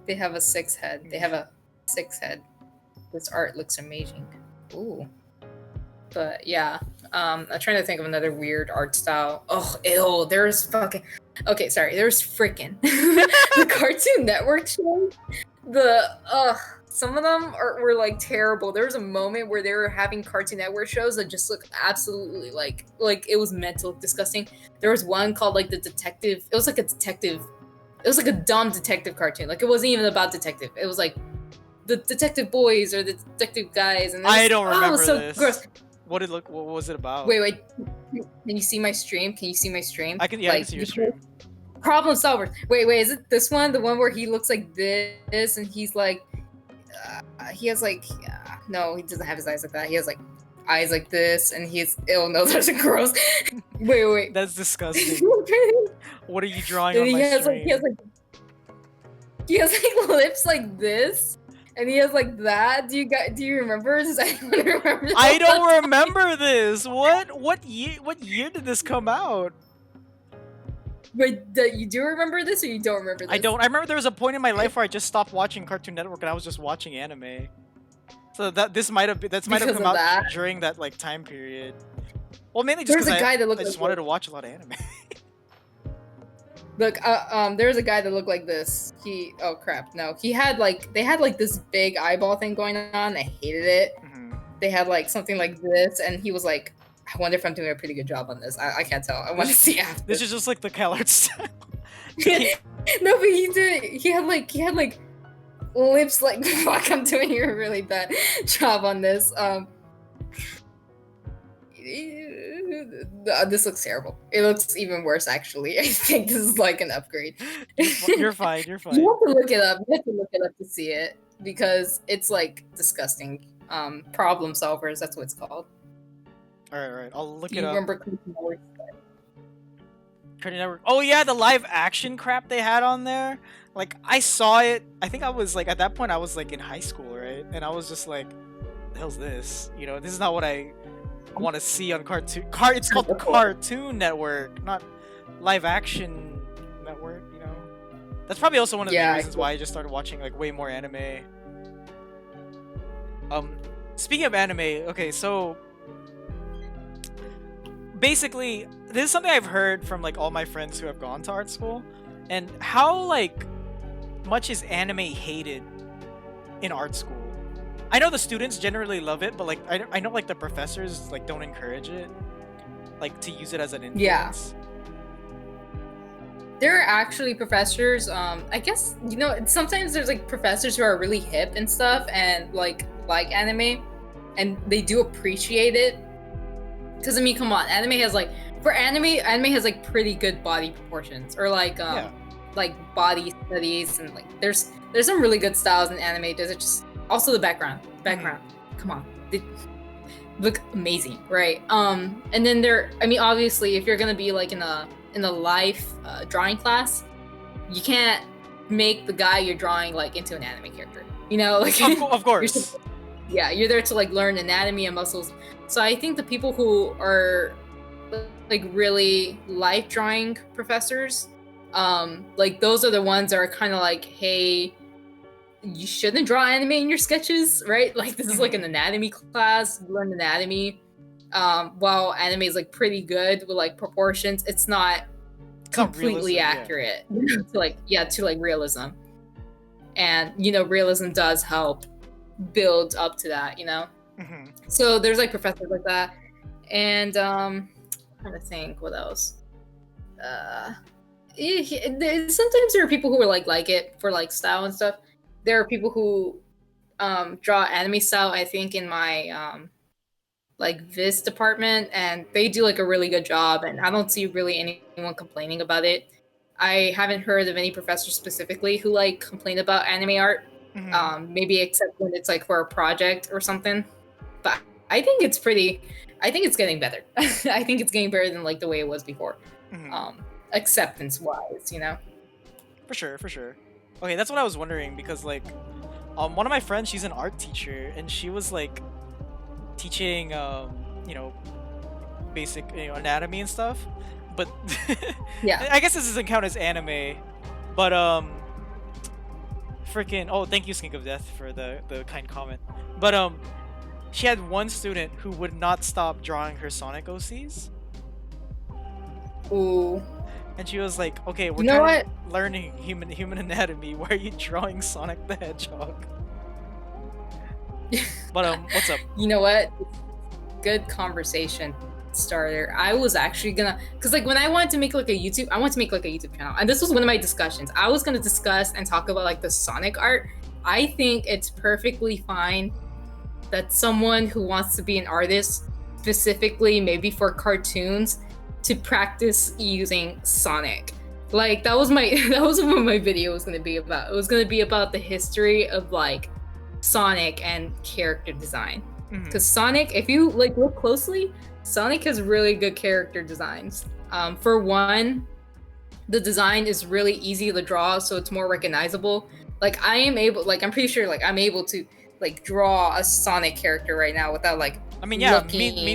They have a 6 head. They have a 6 head. This art looks amazing. Ooh. But yeah, I'm trying to think of another weird art style. Oh, ew, there's fucking... Okay, sorry, there's freaking... the Cartoon Network shows. Some of them were like terrible. There was a moment where they were having Cartoon Network shows that just looked absolutely like it was mental disgusting. There was one called like the detective. It was like a detective. It was like a dumb detective cartoon. Like it wasn't even about detective. It was like the detective boys or the detective guys. And I don't remember this. Gross. What was it about? Wait. Can you see my stream? Can you see my stream? I can. Yeah, I can see your stream. Problem solvers. Wait. Is it this one? The one where he looks like this and he's like, he has like, no, he doesn't have his eyes like that. He has like eyes like this, and he's no, those are gross. Wait. That's disgusting. What are you drawing on my stream? He has like lips like this. And he has like that. Do you remember? Does anyone remember that? I don't remember this. What year did this come out? Wait, you do remember this or you don't remember this? I don't. I remember there was a point in my life where I just stopped watching Cartoon Network and I was just watching anime. So that might have come out during that like time period. Well, mainly just because I just wanted to watch a lot of anime. Look, there's a guy that looked like this. Oh crap, no. They had like this big eyeball thing going on. I hated it. Mm-hmm. They had like something like this, and he was like, I wonder if I'm doing a pretty good job on this. I can't tell. I want to see after. This is just like the CalArt style. No, but he did. He had like lips like fuck. I'm doing a really bad job on this. This looks terrible. It looks even worse, actually. I think this is like an upgrade. You're fine. You have to look it up. You have to look it up to see it because it's like disgusting. Problem solvers. That's what it's called. All right. I'll look it up. Remember? Cartoon Network. Oh yeah, the live action crap they had on there. Like I saw it. I think I was like at that point I was like in high school, right? And I was just like, "The hell's this? You know, this is not what I want to see on cartoon. It's called Cartoon Network, not live action network. You know, that's probably also one of the main reasons why I just started watching like way more anime. Speaking of anime, okay, so basically, this is something I've heard from like all my friends who have gone to art school, and how like much is anime hated in art school. I know the students generally love it, but like I know like the professors like don't encourage it, like to use it as an influence. Yeah. There are actually professors, I guess, you know, sometimes there's like professors who are really hip and stuff and like anime, and they do appreciate it. Because I mean, come on, anime has like anime has like pretty good body proportions, or like like body studies, and like there's some really good styles in anime. Does it just also the background? Come on, they look amazing, right? And then I mean, obviously, if you're gonna be like in a life drawing class, you can't make the guy you're drawing like into an anime character. You know, like of course. You're there to like learn anatomy and muscles. So I think the people who are like really life drawing professors, like those are the ones that are kind of like, hey, you shouldn't draw anime in your sketches, right? Like this is like an anatomy class, learn anatomy. While anime is like pretty good with like proportions, it's not completely accurate to like realism. And you know, realism does help build up to that, you know. So there's like professors like that, and I'm trying to think what else. Sometimes there are people who are like it for like style and stuff. There are people who draw anime style, I think, in my like Viz department, and they do like a really good job, and I don't see really anyone complaining about it. I haven't heard of any professors specifically who like complain about anime art. Maybe except when it's like for a project or something. But I think it's getting better. I think it's getting better than like the way it was before. Acceptance wise, you know. For sure. Okay, that's what I was wondering, because like one of my friends, she's an art teacher, and she was like teaching you know, basic, you know, anatomy and stuff. But yeah, I guess this doesn't count as anime. But freaking, oh, thank you, Skink of Death, for the kind comment. But she had one student who would not stop drawing her Sonic OCs. Ooh. And she was like, okay, we're learning human anatomy. Why are you drawing Sonic the Hedgehog? But what's up? You know what? Good conversation starter. I was actually gonna, because like when I wanted to make like a YouTube channel, and this was one of my discussions. I was gonna discuss and talk about like the Sonic art. I think it's perfectly fine that someone who wants to be an artist, specifically maybe for cartoons, to practice using Sonic. Like that was what my video was gonna be about. It was gonna be about the history of like Sonic and character design. Because Sonic, if you like look closely, Sonic has really good character designs. For one, the design is really easy to draw, so it's more recognizable. Like I'm pretty sure like I'm able to like draw a Sonic character right now without like me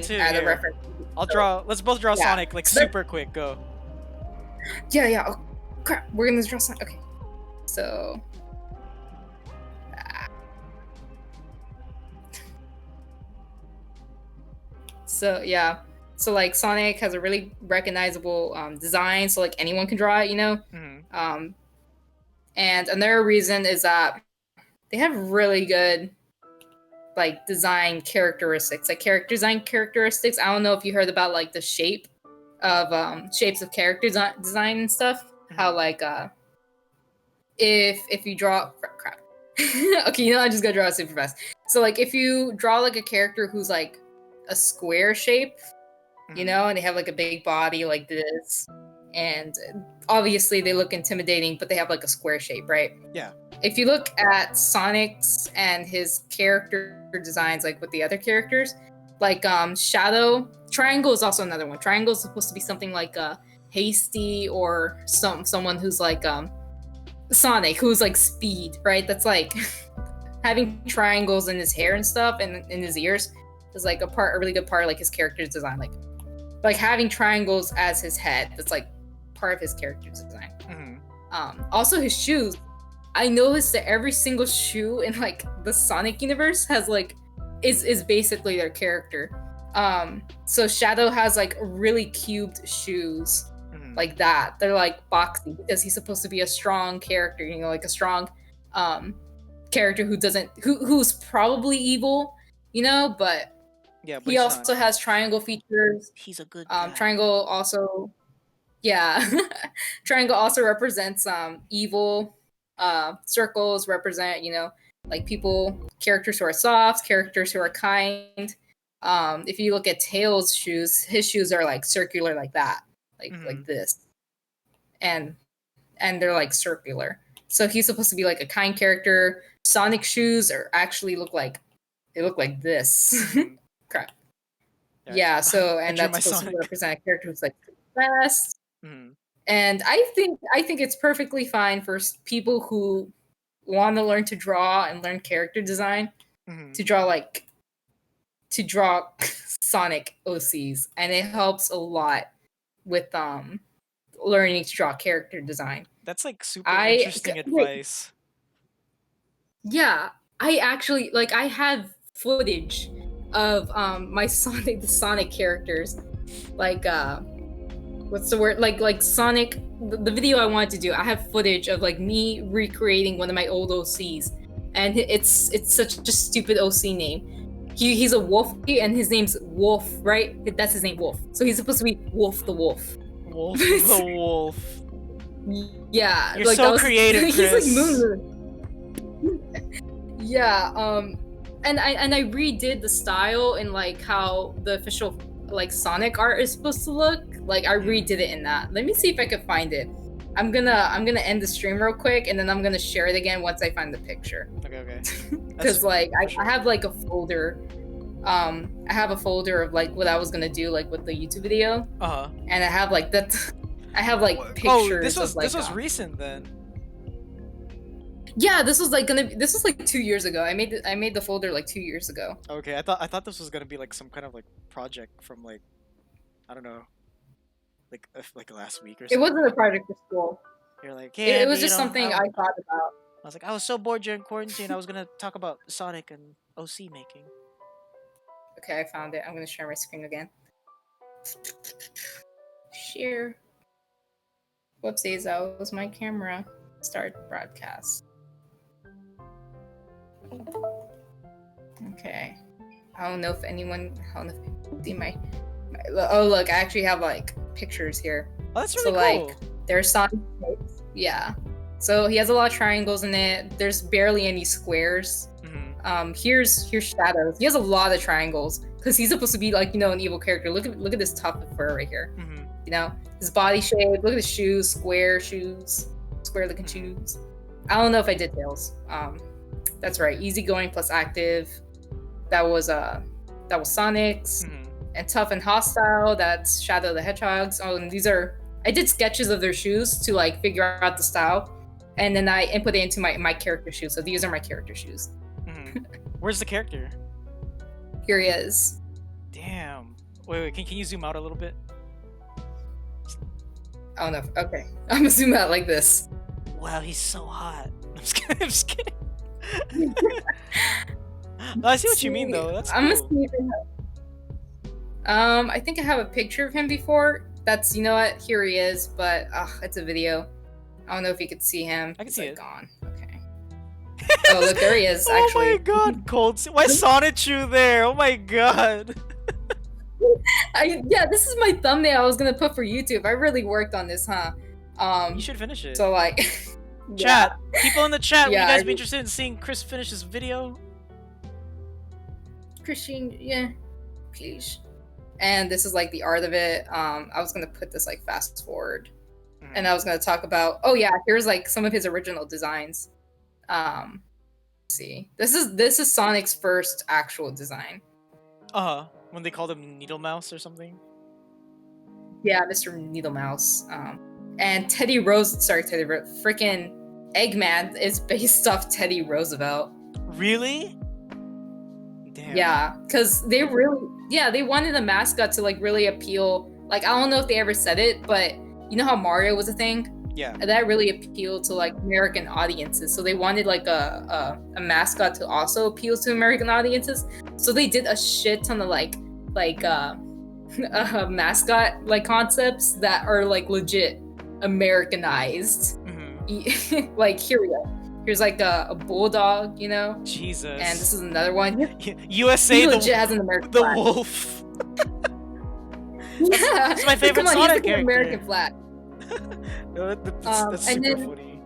too. At a reference. Let's both draw Sonic like super quick. Go. Yeah. Oh crap, we're gonna draw Sonic. Okay, so. So yeah, so like Sonic has a really recognizable design, so like anyone can draw it, you know. And another reason is that they have really good like design characteristics, like character design characteristics. I don't know if you heard about like the shapes of character design and stuff. How like if you draw crap. Okay, you know, I just gotta draw it super fast. So like if you draw like a character who's like a square shape, you know, and they have like a big body like this, and obviously they look intimidating, but they have like a square shape, right? Yeah. If you look at Sonic's and his character designs, like with the other characters, like Shadow, Triangle is also another one. Triangle is supposed to be something like hasty or someone who's like Sonic, who's like speed, right? That's like having triangles in his hair and stuff and in his ears is like a really good part of like his character's design. Like having triangles as his head, that's like part of his character's design. Also his shoes. I noticed that every single shoe in like the Sonic universe has like is basically their character. So Shadow has like really cubed shoes like that. They're like boxy because he's supposed to be a strong character, you know, like a strong character who's probably evil, you know, but Yeah, but he also has triangle features. He's a good guy. Triangle also, yeah. Triangle also represents evil. Circles represent, you know, like characters who are soft, characters who are kind. If you look at Tails' shoes, his shoes are like circular like that, like this, and they're like circular. So he's supposed to be like a kind character. Sonic shoes look like this. Crap. Yeah. So and that's supposed to represent a character who's like fast. And I think it's perfectly fine for people who want to learn to draw and learn character design to draw Sonic OCs, and it helps a lot with learning to draw character design. That's like super interesting advice. Yeah, I actually I have footage of the Sonic characters, like what's the word, like Sonic, the video I wanted to do. I have footage of like me recreating one of my old OCs, and it's such a stupid OC name. He's a wolf, and his name's Wolf, right? That's his name, Wolf. So he's supposed to be Wolf the Wolf. Wolf the Wolf. Yeah, you're like, so creative, Chris. He's like Moon. Yeah, and I redid the style and like how the official like Sonic art is supposed to look. Like I redid it in that. Let me see if I can find it. I'm gonna end the stream real quick, and then I'm gonna share it again once I find the picture. Okay. Because like I have like a folder. I have a folder of like what I was gonna do like with the YouTube video. And I have like that. I have like pictures. Oh, this was recent then. Yeah, this was like 2 years ago. I made the folder like 2 years ago. Okay, I thought this was gonna be like some kind of like project from like, I don't know, like last week or something. It wasn't a project for school. You're like, yeah. It was just something I thought about. I was like, I was so bored during quarantine. I was gonna talk about Sonic and OC making. Okay, I found it. I'm gonna share my screen again. Share. Whoopsies, that was my camera. Start broadcast. Okay. I don't know if anyone see my oh look, I actually have like pictures here. Oh, that's really cool. Like there's Sonic shapes. Yeah. So he has a lot of triangles in it. There's barely any squares. Here's Shadows. He has a lot of triangles because he's supposed to be like, you know, an evil character. Look at this tuft of fur right here. You know, his body shape. Look at his shoes, square looking shoes. I don't know if I did Tails. That's right. Easygoing plus active. That was Sonic's. And tough and hostile. That's Shadow the Hedgehog's. Oh, and I did sketches of their shoes to like figure out the style, and then I input it into my character shoes. So these are my character shoes. Where's the character? Here he is. Damn. Wait. Can you zoom out a little bit? Oh no. Okay. I'm gonna zoom out like this. Wow, he's so hot. I'm just kidding. No, I see what you mean though. That's cool. I'm gonna see if I think I have a picture of him before. That's, you know what? Here he is, but it's a video. I don't know if you could see him. I can see it. Gone. Okay. Oh, look, there he is. Actually. Oh my god, cold. Why Sonichu there? Oh my god. Yeah, this is my thumbnail I was gonna put for YouTube. I really worked on this, huh? You should finish it. So like, chat. People in the chat, would you guys be interested in seeing Chris finish this video? Christian, yeah, please. And this is like the art of it. I was gonna put this like fast forward, and I was gonna talk about. Oh yeah, here's like some of his original designs. Let's see, this is Sonic's first actual design. When they called him Needle Mouse or something. Yeah, Mr. Needle Mouse. And freaking Eggman is based off Teddy Roosevelt. Really? Damn. Yeah, because they wanted a mascot to like really appeal. Like, I don't know if they ever said it, but you know how Mario was a thing? Yeah. That really appealed to like American audiences. So they wanted like a mascot to also appeal to American audiences. So they did a shit ton of like mascot like concepts that are like legit Americanized. Mm-hmm. Like here's like a bulldog, you know. Jesus. And this is another one. USA he legit has an American the flag. wolf. Yeah, that's my favorite Come on, Sonic he's character. American flag. That's super funny.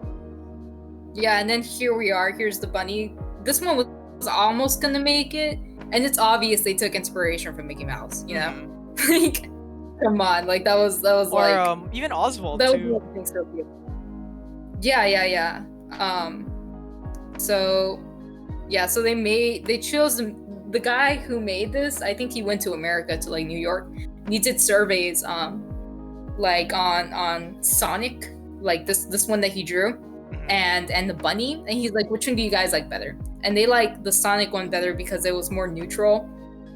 Yeah, and then here we are. Here's the bunny. This one was almost gonna make it, and it's obvious they took inspiration from Mickey Mouse. You know, like, come on, like that was or, like even Oswald that too. was so cute. Yeah. So they chose the guy who made this. I think he went to America, to like New York. And he did surveys like on Sonic, like this one that he drew, and the bunny, and he's like, which one do you guys like better? And they like the Sonic one better because it was more neutral.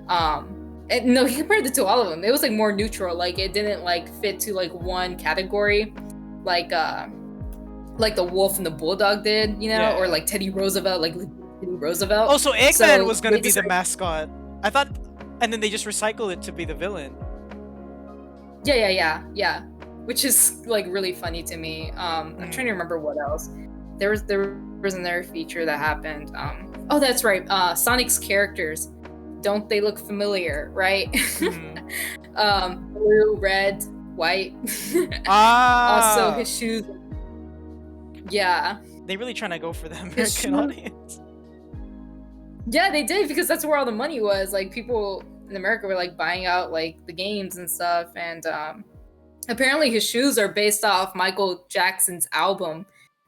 And no, he compared it to all of them. It was like more neutral, like it didn't like fit to like one category, like the wolf and the bulldog did, you know, Yeah. or like Teddy Roosevelt, like Teddy Roosevelt. Oh, so Eggman was gonna be the mascot. I thought, and then they just recycled it to be the villain. Yeah. Which is like really funny to me. I'm trying to remember what else. There was another feature that happened. Oh, that's right. Sonic's characters, don't they look familiar, right? Blue, red, white. Also his shoes. Yeah. They really trying to go for the American audience. Yeah, they did, because that's where all the money was. Like, people in America were like buying out like the games and stuff, and apparently his shoes are based off Michael Jackson's album,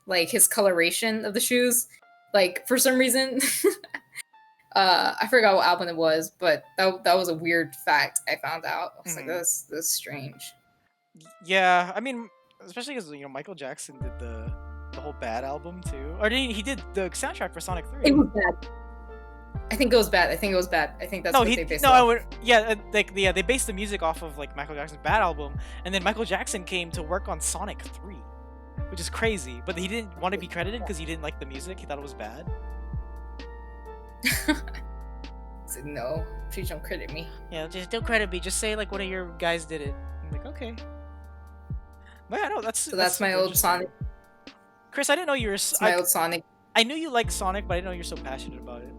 like his coloration of the shoes. Like, for some reason, I forgot what album it was, but that was a weird fact I found out. I was like, that's strange. Yeah, I mean, especially because, you know, Michael Jackson did the whole Bad album too, or he did the soundtrack for Sonic 3. It was bad. I think it was bad. I think that's what they based it off. They based the music off of like Michael Jackson's Bad album, and then Michael Jackson came to work on Sonic 3, which is crazy. But he didn't want to be credited because he didn't like the music. He thought it was bad. So, no, please don't credit me. Yeah, just don't credit me. Just say like one of your guys did it. I'm like, okay. But yeah, no, that's my old Sonic. Chris, I didn't know you were. My old Sonic. I knew you liked Sonic, but I didn't know you're so passionate about it.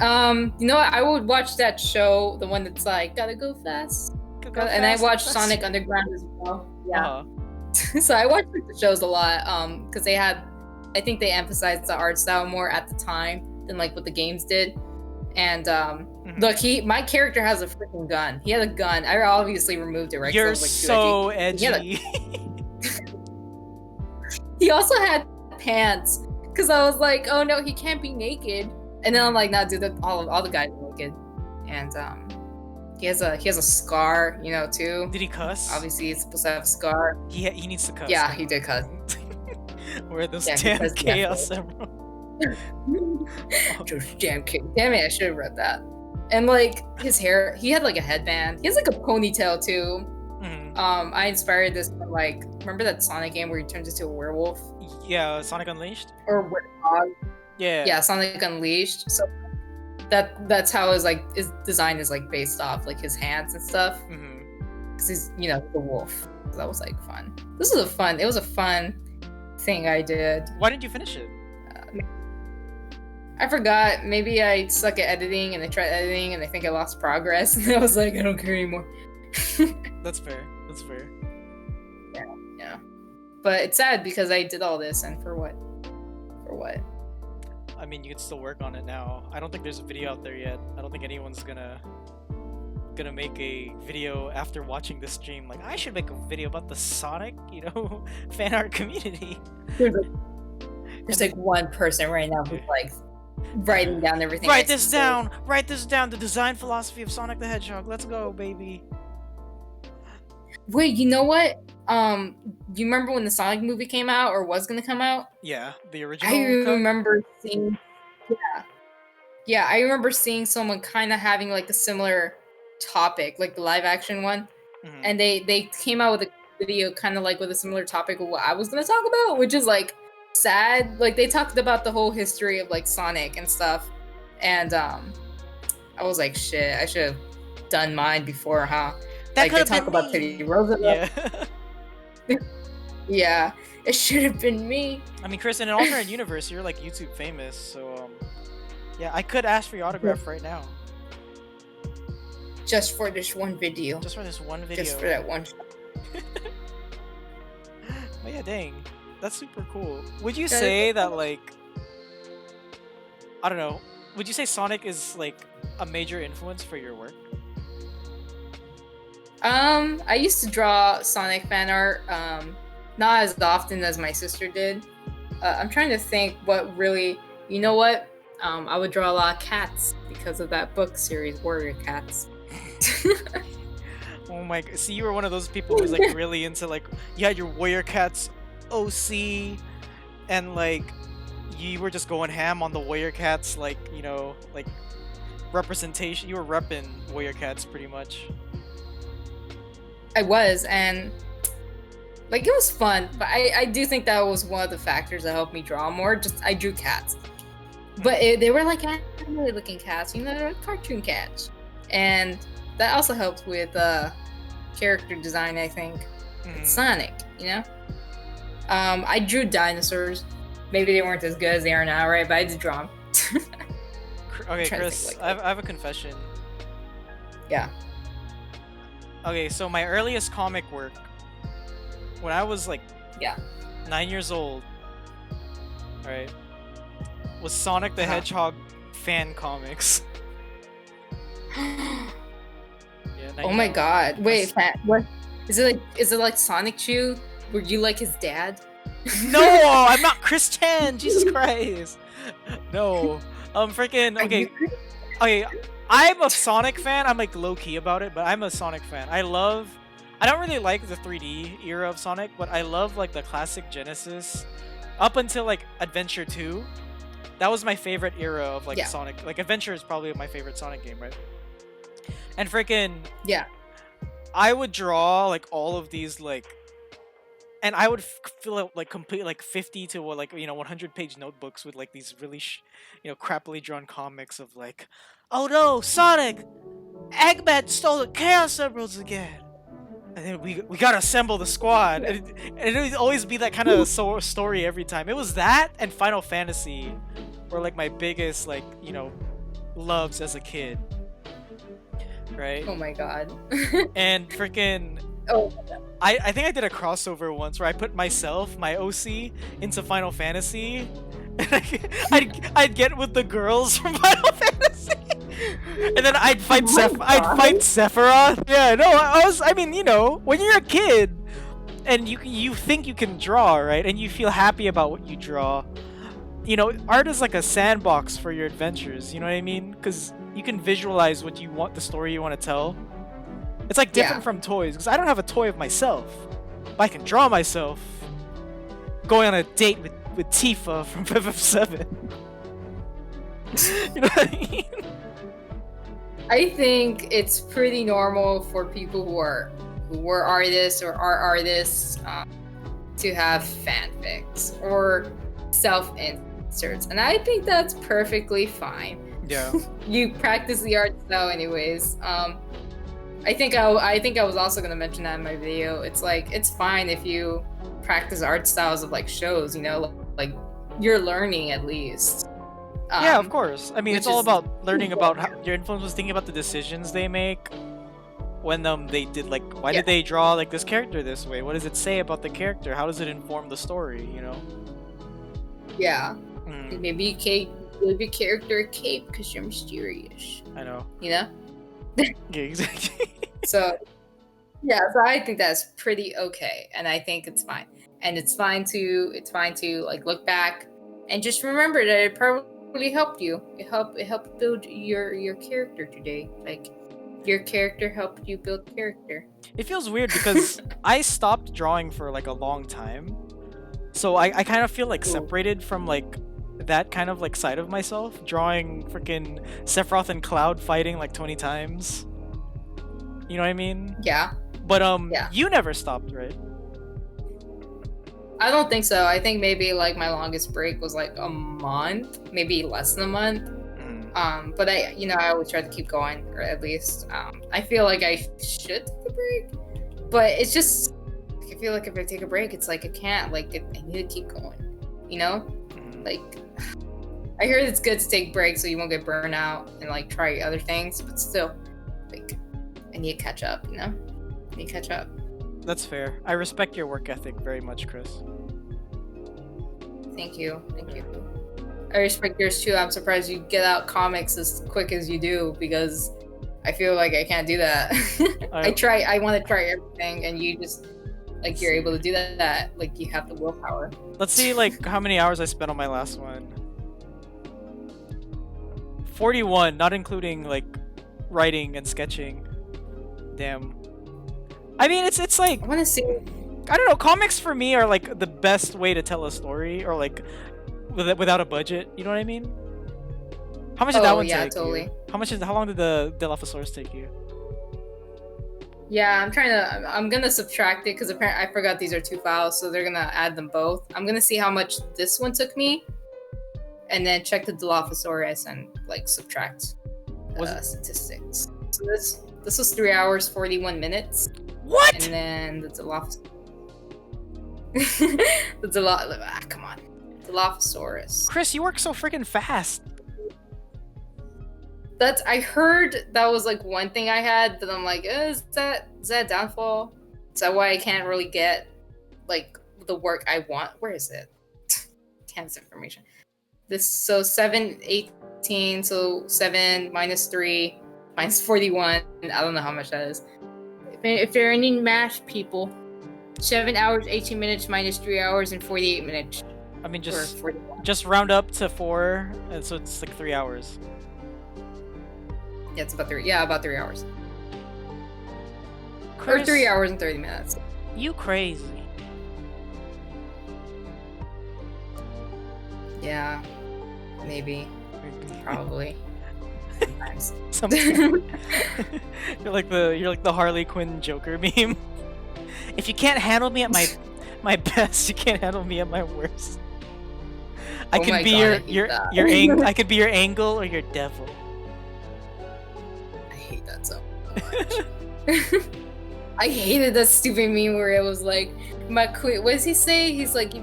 You know what? I would watch that show, the one that's like, gotta go fast. And I watched Sonic Underground as well. Yeah. So I watched the shows a lot, because I think they emphasized the art style more at the time than like what the games did. And look, my character has a freaking gun. He had a gun. I obviously removed it, right? You're so edgy. He also had pants, because I was like, oh no, he can't be naked. And then I'm like, nah, dude, all the guys are naked. And he has a scar, you know, too. Did he cuss? Obviously, he's supposed to have a scar. He needs to cuss. Yeah, he did cuss. Where those damn chaos emeralds. Damn it, I should have read that. And like his hair, he had like a headband. He has like a ponytail too. I inspired this from like, remember that Sonic game where he turns into a werewolf? Yeah, Sonic Unleashed. Or werewolf. Yeah, Sonic Unleashed. So that's how his design is like based off like his hands and stuff. Because he's, you know, the wolf. So that was like fun. It was a fun thing I did. Why didn't you finish it? I forgot. Maybe I suck at editing, and I tried editing, and I think I lost progress, and I was like, I don't care anymore. That's fair. Yeah. But it's sad because I did all this, and for what? I mean, you can still work on it now. I don't think there's a video out there yet. I don't think anyone's gonna make a video after watching this stream. Like, I should make a video about the Sonic, you know, fan art community. There's like one person right now who's like writing down everything. Write this down. The design philosophy of Sonic the Hedgehog. Let's go, baby. Wait, you know what? Do you remember when the Sonic movie came out or was gonna come out? Yeah, the I original cut. remember seeing, yeah, yeah, I remember seeing someone kind of having like a similar topic, like the live action one, Mhm. and they came out with a video kind of like with a similar topic of what I was gonna talk about, which is like sad. Like they talked about the whole history of like Sonic and stuff, and I was like, shit, I should have done mine before, huh? That Like could they have talk been about Teddy me. Roosevelt. Yeah. Yeah, it should have been me. I mean, Chris, in an alternate universe, you're like YouTube famous, so yeah, I could ask for your autograph right now, Just for this one video. just for this one video. Just for that one. But yeah, dang, that's super cool. Would you say that like, I don't know, would you say Sonic is like a major influence for your work? I used to draw Sonic fan art, not as often as my sister did. I'm trying to think what really, you know what? I would draw a lot of cats because of that book series, Warrior Cats. Oh my, see, you were one of those people who's like really into like, you had your Warrior Cats OC, and like, you were just going ham on the Warrior Cats, like, you know, like, representation. You were repping Warrior Cats pretty much. I was, and like it was fun, but I do think that was one of the factors that helped me draw more. Just I drew cats, but they were like anime looking cats, you know, they're like cartoon cats, and that also helped with character design. I think it's Sonic, you know. I drew dinosaurs. Maybe they weren't as good as they are now, right? But I did draw them. Okay, Chris, I have a confession. Yeah. Okay, so my earliest comic work, when I was like 9 years old, right, was Sonic the Hedgehog fan comics. Yeah, oh my god! Wait, what? Is it like? Is it like Sonic Chew? Were you like his dad? No, I'm not Chris Chan. Jesus Christ. No, freaking okay. Okay, I'm a Sonic fan. I'm like low key about it, but I'm a Sonic fan. I don't really like the 3D era of Sonic, but I love like the classic Genesis up until like Adventure 2. That was my favorite era of like Sonic. Like Adventure is probably my favorite Sonic game, right? And freaking I would draw like all of these like, and I would fill out like complete like 50 to like 100-page notebooks with like these really crappily drawn comics of like, oh no, Sonic, Eggman stole the Chaos Emeralds again, and then we gotta assemble the squad, and it would always be that kind of story every time. It was that and Final Fantasy were like my biggest like loves as a kid, right? Oh my god. And freaking I think I did a crossover once where I put myself, my OC, into Final Fantasy. And I'd get with the girls from Final Fantasy, and then I'd fight I'd fight Sephiroth. Yeah, no, I mean, when you're a kid and you think you can draw, right, and you feel happy about what you draw, art is like a sandbox for your adventures. You know what I mean? Because you can visualize what you want, the story you want to tell. It's like different from toys, because I don't have a toy of myself, but I can draw myself going on a date with Tifa from FF7. You know what I mean? I think it's pretty normal for people who were artists or are artists to have fanfics or self-inserts, and I think that's perfectly fine. Yeah. You practice the art style anyways. I think I was also gonna mention that in my video. It's like it's fine if you practice art styles of like shows, like you're learning at least. Yeah, of course. I mean, it's all about learning about how your influence was thinking about the decisions they make when they did like why did they draw like this character this way? What does it say about the character? How does it inform the story? Yeah. Maybe give your character a cape because you're mysterious. I know. Yeah, exactly. So I think that's pretty okay, and I think it's fine, and it's fine to like look back and just remember that it probably helped you. It helped build your character today. Like your character helped you build character. It feels weird because I stopped drawing for like a long time. So I kind of feel like Ooh. separated from like that kind of like side of myself, drawing freaking Sephiroth and Cloud fighting like 20 times. You know what I mean? Yeah. But Yeah. you never stopped, right? I don't think so. I think maybe like my longest break was like a month, maybe less than a month. But I always try to keep going, or at least I feel like I should take a break. But it's just, I feel like if I take a break, it's like I can't. Like I need to keep going. You know, like I heard it's good to take breaks so you won't get burned out and like try other things. But still, like I need to catch up. You know, I need to catch up. That's fair. I respect your work ethic very much, Chris. Thank you. Thank you. I respect yours too. I'm surprised you get out comics as quick as you do because I feel like I can't do that. I want to try everything, and you just like you're able to do that. Like you have the willpower. Let's see like how many hours I spent on my last one. 41, not including like writing and sketching. Damn. I mean, it's like I want to see. I don't know. Comics for me are like the best way to tell a story, or like without a budget. You know what I mean? How much did that one take? Yeah, totally. You? How long did the Dilophosaurus take you? Yeah, I'm gonna subtract it because apparently I forgot these are 2 files, so they're gonna add them both. I'm gonna see how much this one took me, and then check the Dilophosaurus and like subtract statistics. So this was 3 hours 41 minutes. What? And then the Dilophosaurus. Come on. Dilophosaurus. Chris, you work so freaking fast. I heard that was like one thing I had, but I'm like, is that a downfall? Is that why I can't really get like the work I want? Where is it? Damn, this information. So 7, 18, so 7 minus 3 minus 41. I don't know how much that is. If there are any math people, 7 hours, 18 minutes minus 3 hours and 48 minutes. I mean, just round up to 4, and so it's like 3 hours. Yeah, it's about 3. Yeah, about 3 hours. Chris, or 3 hours and 30 minutes. You crazy? Yeah, maybe, probably. Sometimes. You're like the Harley Quinn Joker meme. If you can't handle me at my best, you can't handle me at my worst. I can be I could be your angel or your devil. I hate that so much. I hated that stupid meme where it was like my queen. What does he say? He's like,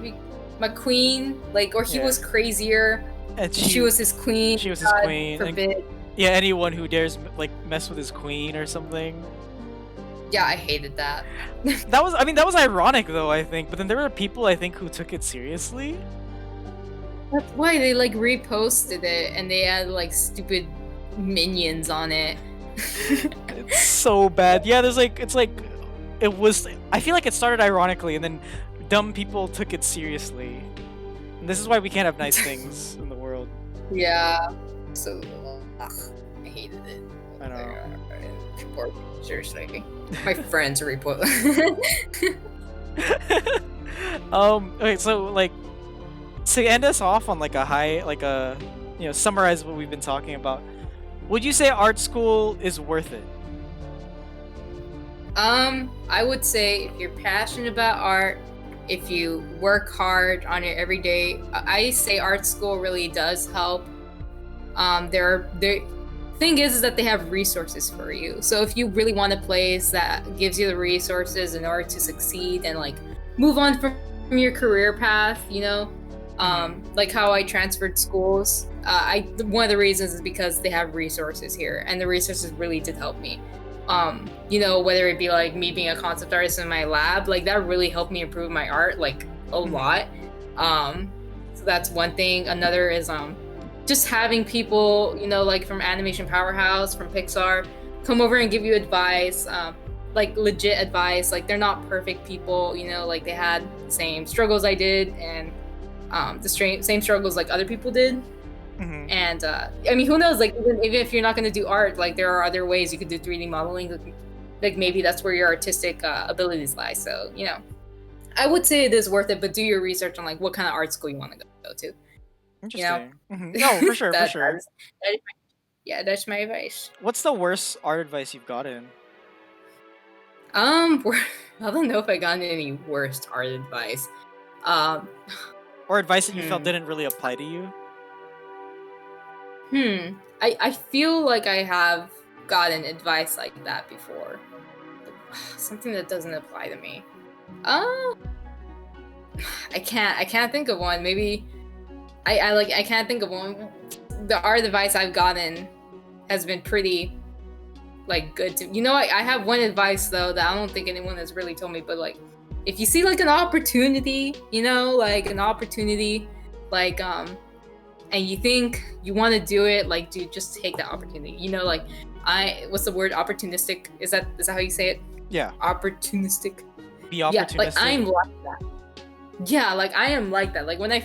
my queen, like, or he was crazier. And she was his queen. She was his queen. Forbid. Yeah, anyone who dares like mess with his queen or something. Yeah, I hated that. that was ironic though, I think. But then there were people I think who took it seriously. That's why they like reposted it and they had like stupid minions on it. It's so bad. Yeah, I feel like it started ironically and then dumb people took it seriously. And this is why we can't have nice things in the world. Yeah. So I hated it. I know. Seriously. My friends report. Okay, so like to end us off on like a high, like a summarize what we've been talking about. Would you say art school is worth it? I would say if you're passionate about art, if you work hard on it every day, I say art school really does help. Thing is that they have resources for you. So if you really want a place that gives you the resources in order to succeed and like move on from your career path, like how I transferred schools, one of the reasons is because they have resources here, and the resources really did help me. Whether it be like me being a concept artist in my lab, like that really helped me improve my art like a lot. So that's one thing. Another is just having people, like from Animation Powerhouse, from Pixar, come over and give you advice, like legit advice. Like they're not perfect people, like they had the same struggles I did and the same struggles like other people did. Mhm. And I mean, who knows? Like, even if you're not going to do art, like there are other ways you could do 3D modeling. Like maybe that's where your artistic abilities lie. So I would say it is worth it, but do your research on like what kind of art school you want to go to. Interesting. No, for sure, for sure. That's my advice. What's the worst art advice you've gotten? I don't know if I got any worst art advice. Or advice that you felt didn't really apply to you? I feel like I have gotten advice like that before. Something that doesn't apply to me. I can't think of one. Maybe I can't think of one. The art advice I've gotten has been pretty like good to I have one advice though that I don't think anyone has really told me, but like if you see like an opportunity, like an opportunity, like and you think you want to do it, like dude, just take that opportunity. Like what's the word? Opportunistic? Is that how you say it? Yeah. Opportunistic. Be opportunistic. Yeah, like I'm like that. Yeah, like I am like that. Like when I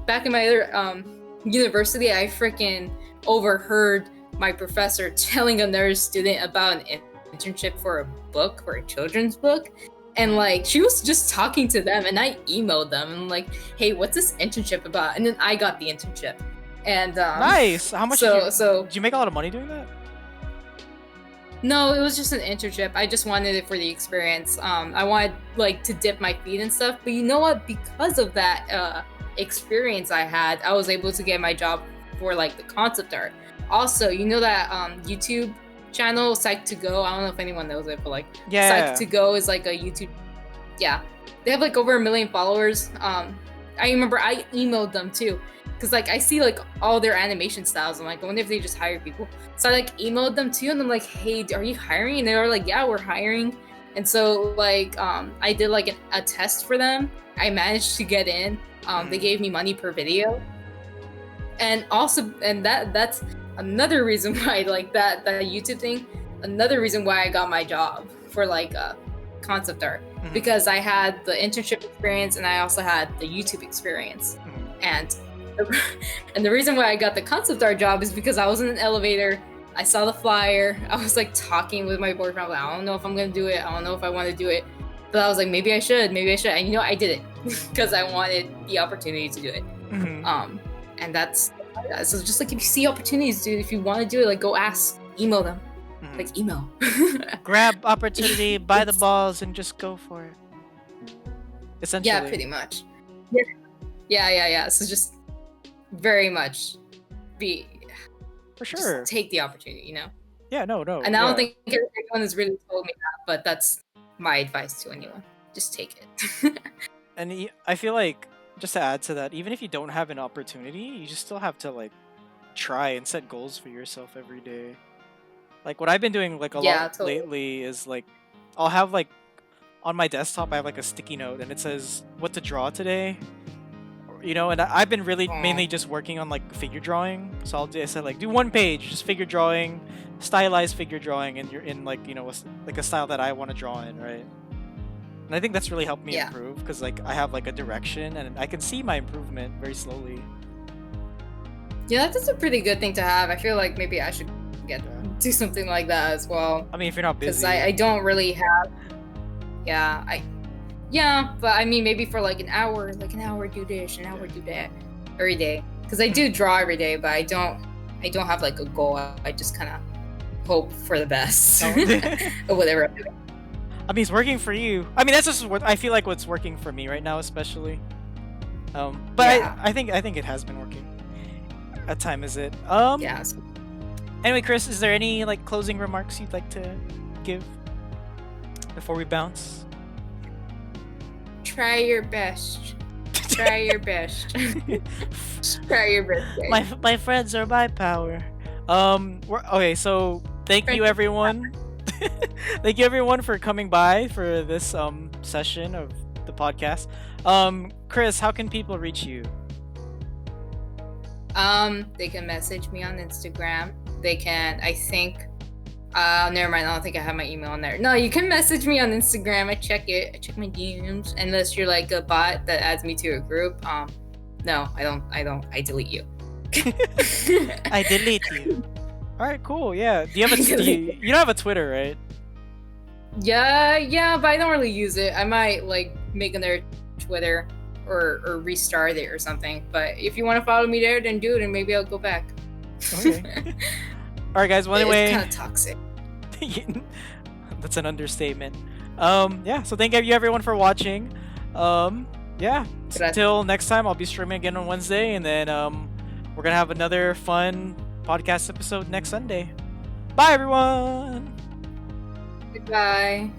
back in my other university, I freaking overheard my professor telling another student about an internship for a children's book. And like she was just talking to them and I emailed them and like, hey, what's this internship about? And then I got the internship. And nice. How much did you make a lot of money doing that? No, it was just an internship. I just wanted it for the experience. I wanted like to dip my feet and stuff. But you know what? Because of that experience I had, I was able to get my job for like the concept art. Also, that YouTube channel Psych to Go. I don't know if anyone knows it, but like Psych to Go is like a YouTube. Yeah, they have like over 1 million followers. I remember I emailed them too. Because like I see like all their animation styles. I'm like, I wonder if they just hire people. So I like emailed them too, and I'm like, hey, are you hiring? And they were like, yeah, we're hiring. And so like I did like a test for them. I managed to get in. They gave me money per video. And also, and that's another reason why like that YouTube thing. Another reason why I got my job for like concept art, because I had the internship experience and I also had the YouTube experience. And the reason why I got the concept art job is because I was in an elevator. I saw the flyer. I was like talking with my boyfriend. Like, I don't know if I'm gonna do it. I don't know if I want to do it. But I was like, maybe I should. And I did it because I wanted the opportunity to do it. And that's so just like if you see opportunities, dude, if you want to do it, like go ask, email them, like email. Grab opportunity, buy the balls, and just go for it. Essentially. Yeah, pretty much. Yeah. So just very much be for sure. Just take the opportunity, Yeah, no. And I don't think anyone has really told me that, but that's my advice to anyone. Just take it. And I feel like, just to add to that, even if you don't have an opportunity, you just still have to like try and set goals for yourself every day. Like what I've been doing like a lot lately is like I'll have like on my desktop I have like a sticky note and it says what to draw today. And I've been really mainly just working on like figure drawing. So I said like do 1 page, just figure drawing, stylized figure drawing, and you're in like like a style that I want to draw in, right? And I think that's really helped me improve because like I have like a direction and I can see my improvement very slowly. Yeah, that's a pretty good thing to have. I feel like maybe I should do something like that as well. I mean, if you're not busy. Because I don't really have. Yeah, but I mean maybe for like an hour do this, an hour do that every day. Because I do draw every day, but I don't have like a goal. I just kind of hope for the best or whatever I'm doing. I mean, it's working for you. I mean, that's just what I feel like what's working for me right now, especially. But yeah. I think it has been working. What time is it? Yeah. Anyway, Chris, is there any like closing remarks you'd like to give before we bounce? Try your best. Try your best. Try your best. My friends are my power. Okay, so thank you everyone. Thank you everyone for coming by for this session of the podcast. Chris, how can people reach you? They can message me on Instagram. They can, I think, never mind, I don't think I have my email on there. No, you can message me on Instagram. I check it. I check my DMs. Unless you're like a bot that adds me to a group. No, I don't. I delete you. I delete you. All right, cool. Yeah. Do you have you don't have a Twitter, right? Yeah, but I don't really use it. I might like make another Twitter or restart it or something. But if you want to follow me there, then do it, and maybe I'll go back. Okay. All right, guys. Well, anyway, it's kind of toxic. That's an understatement. Yeah. So thank you everyone for watching. Yeah. Until next time, I'll be streaming again on Wednesday, and then we're gonna have another fun podcast episode next Sunday. Bye, everyone. Goodbye.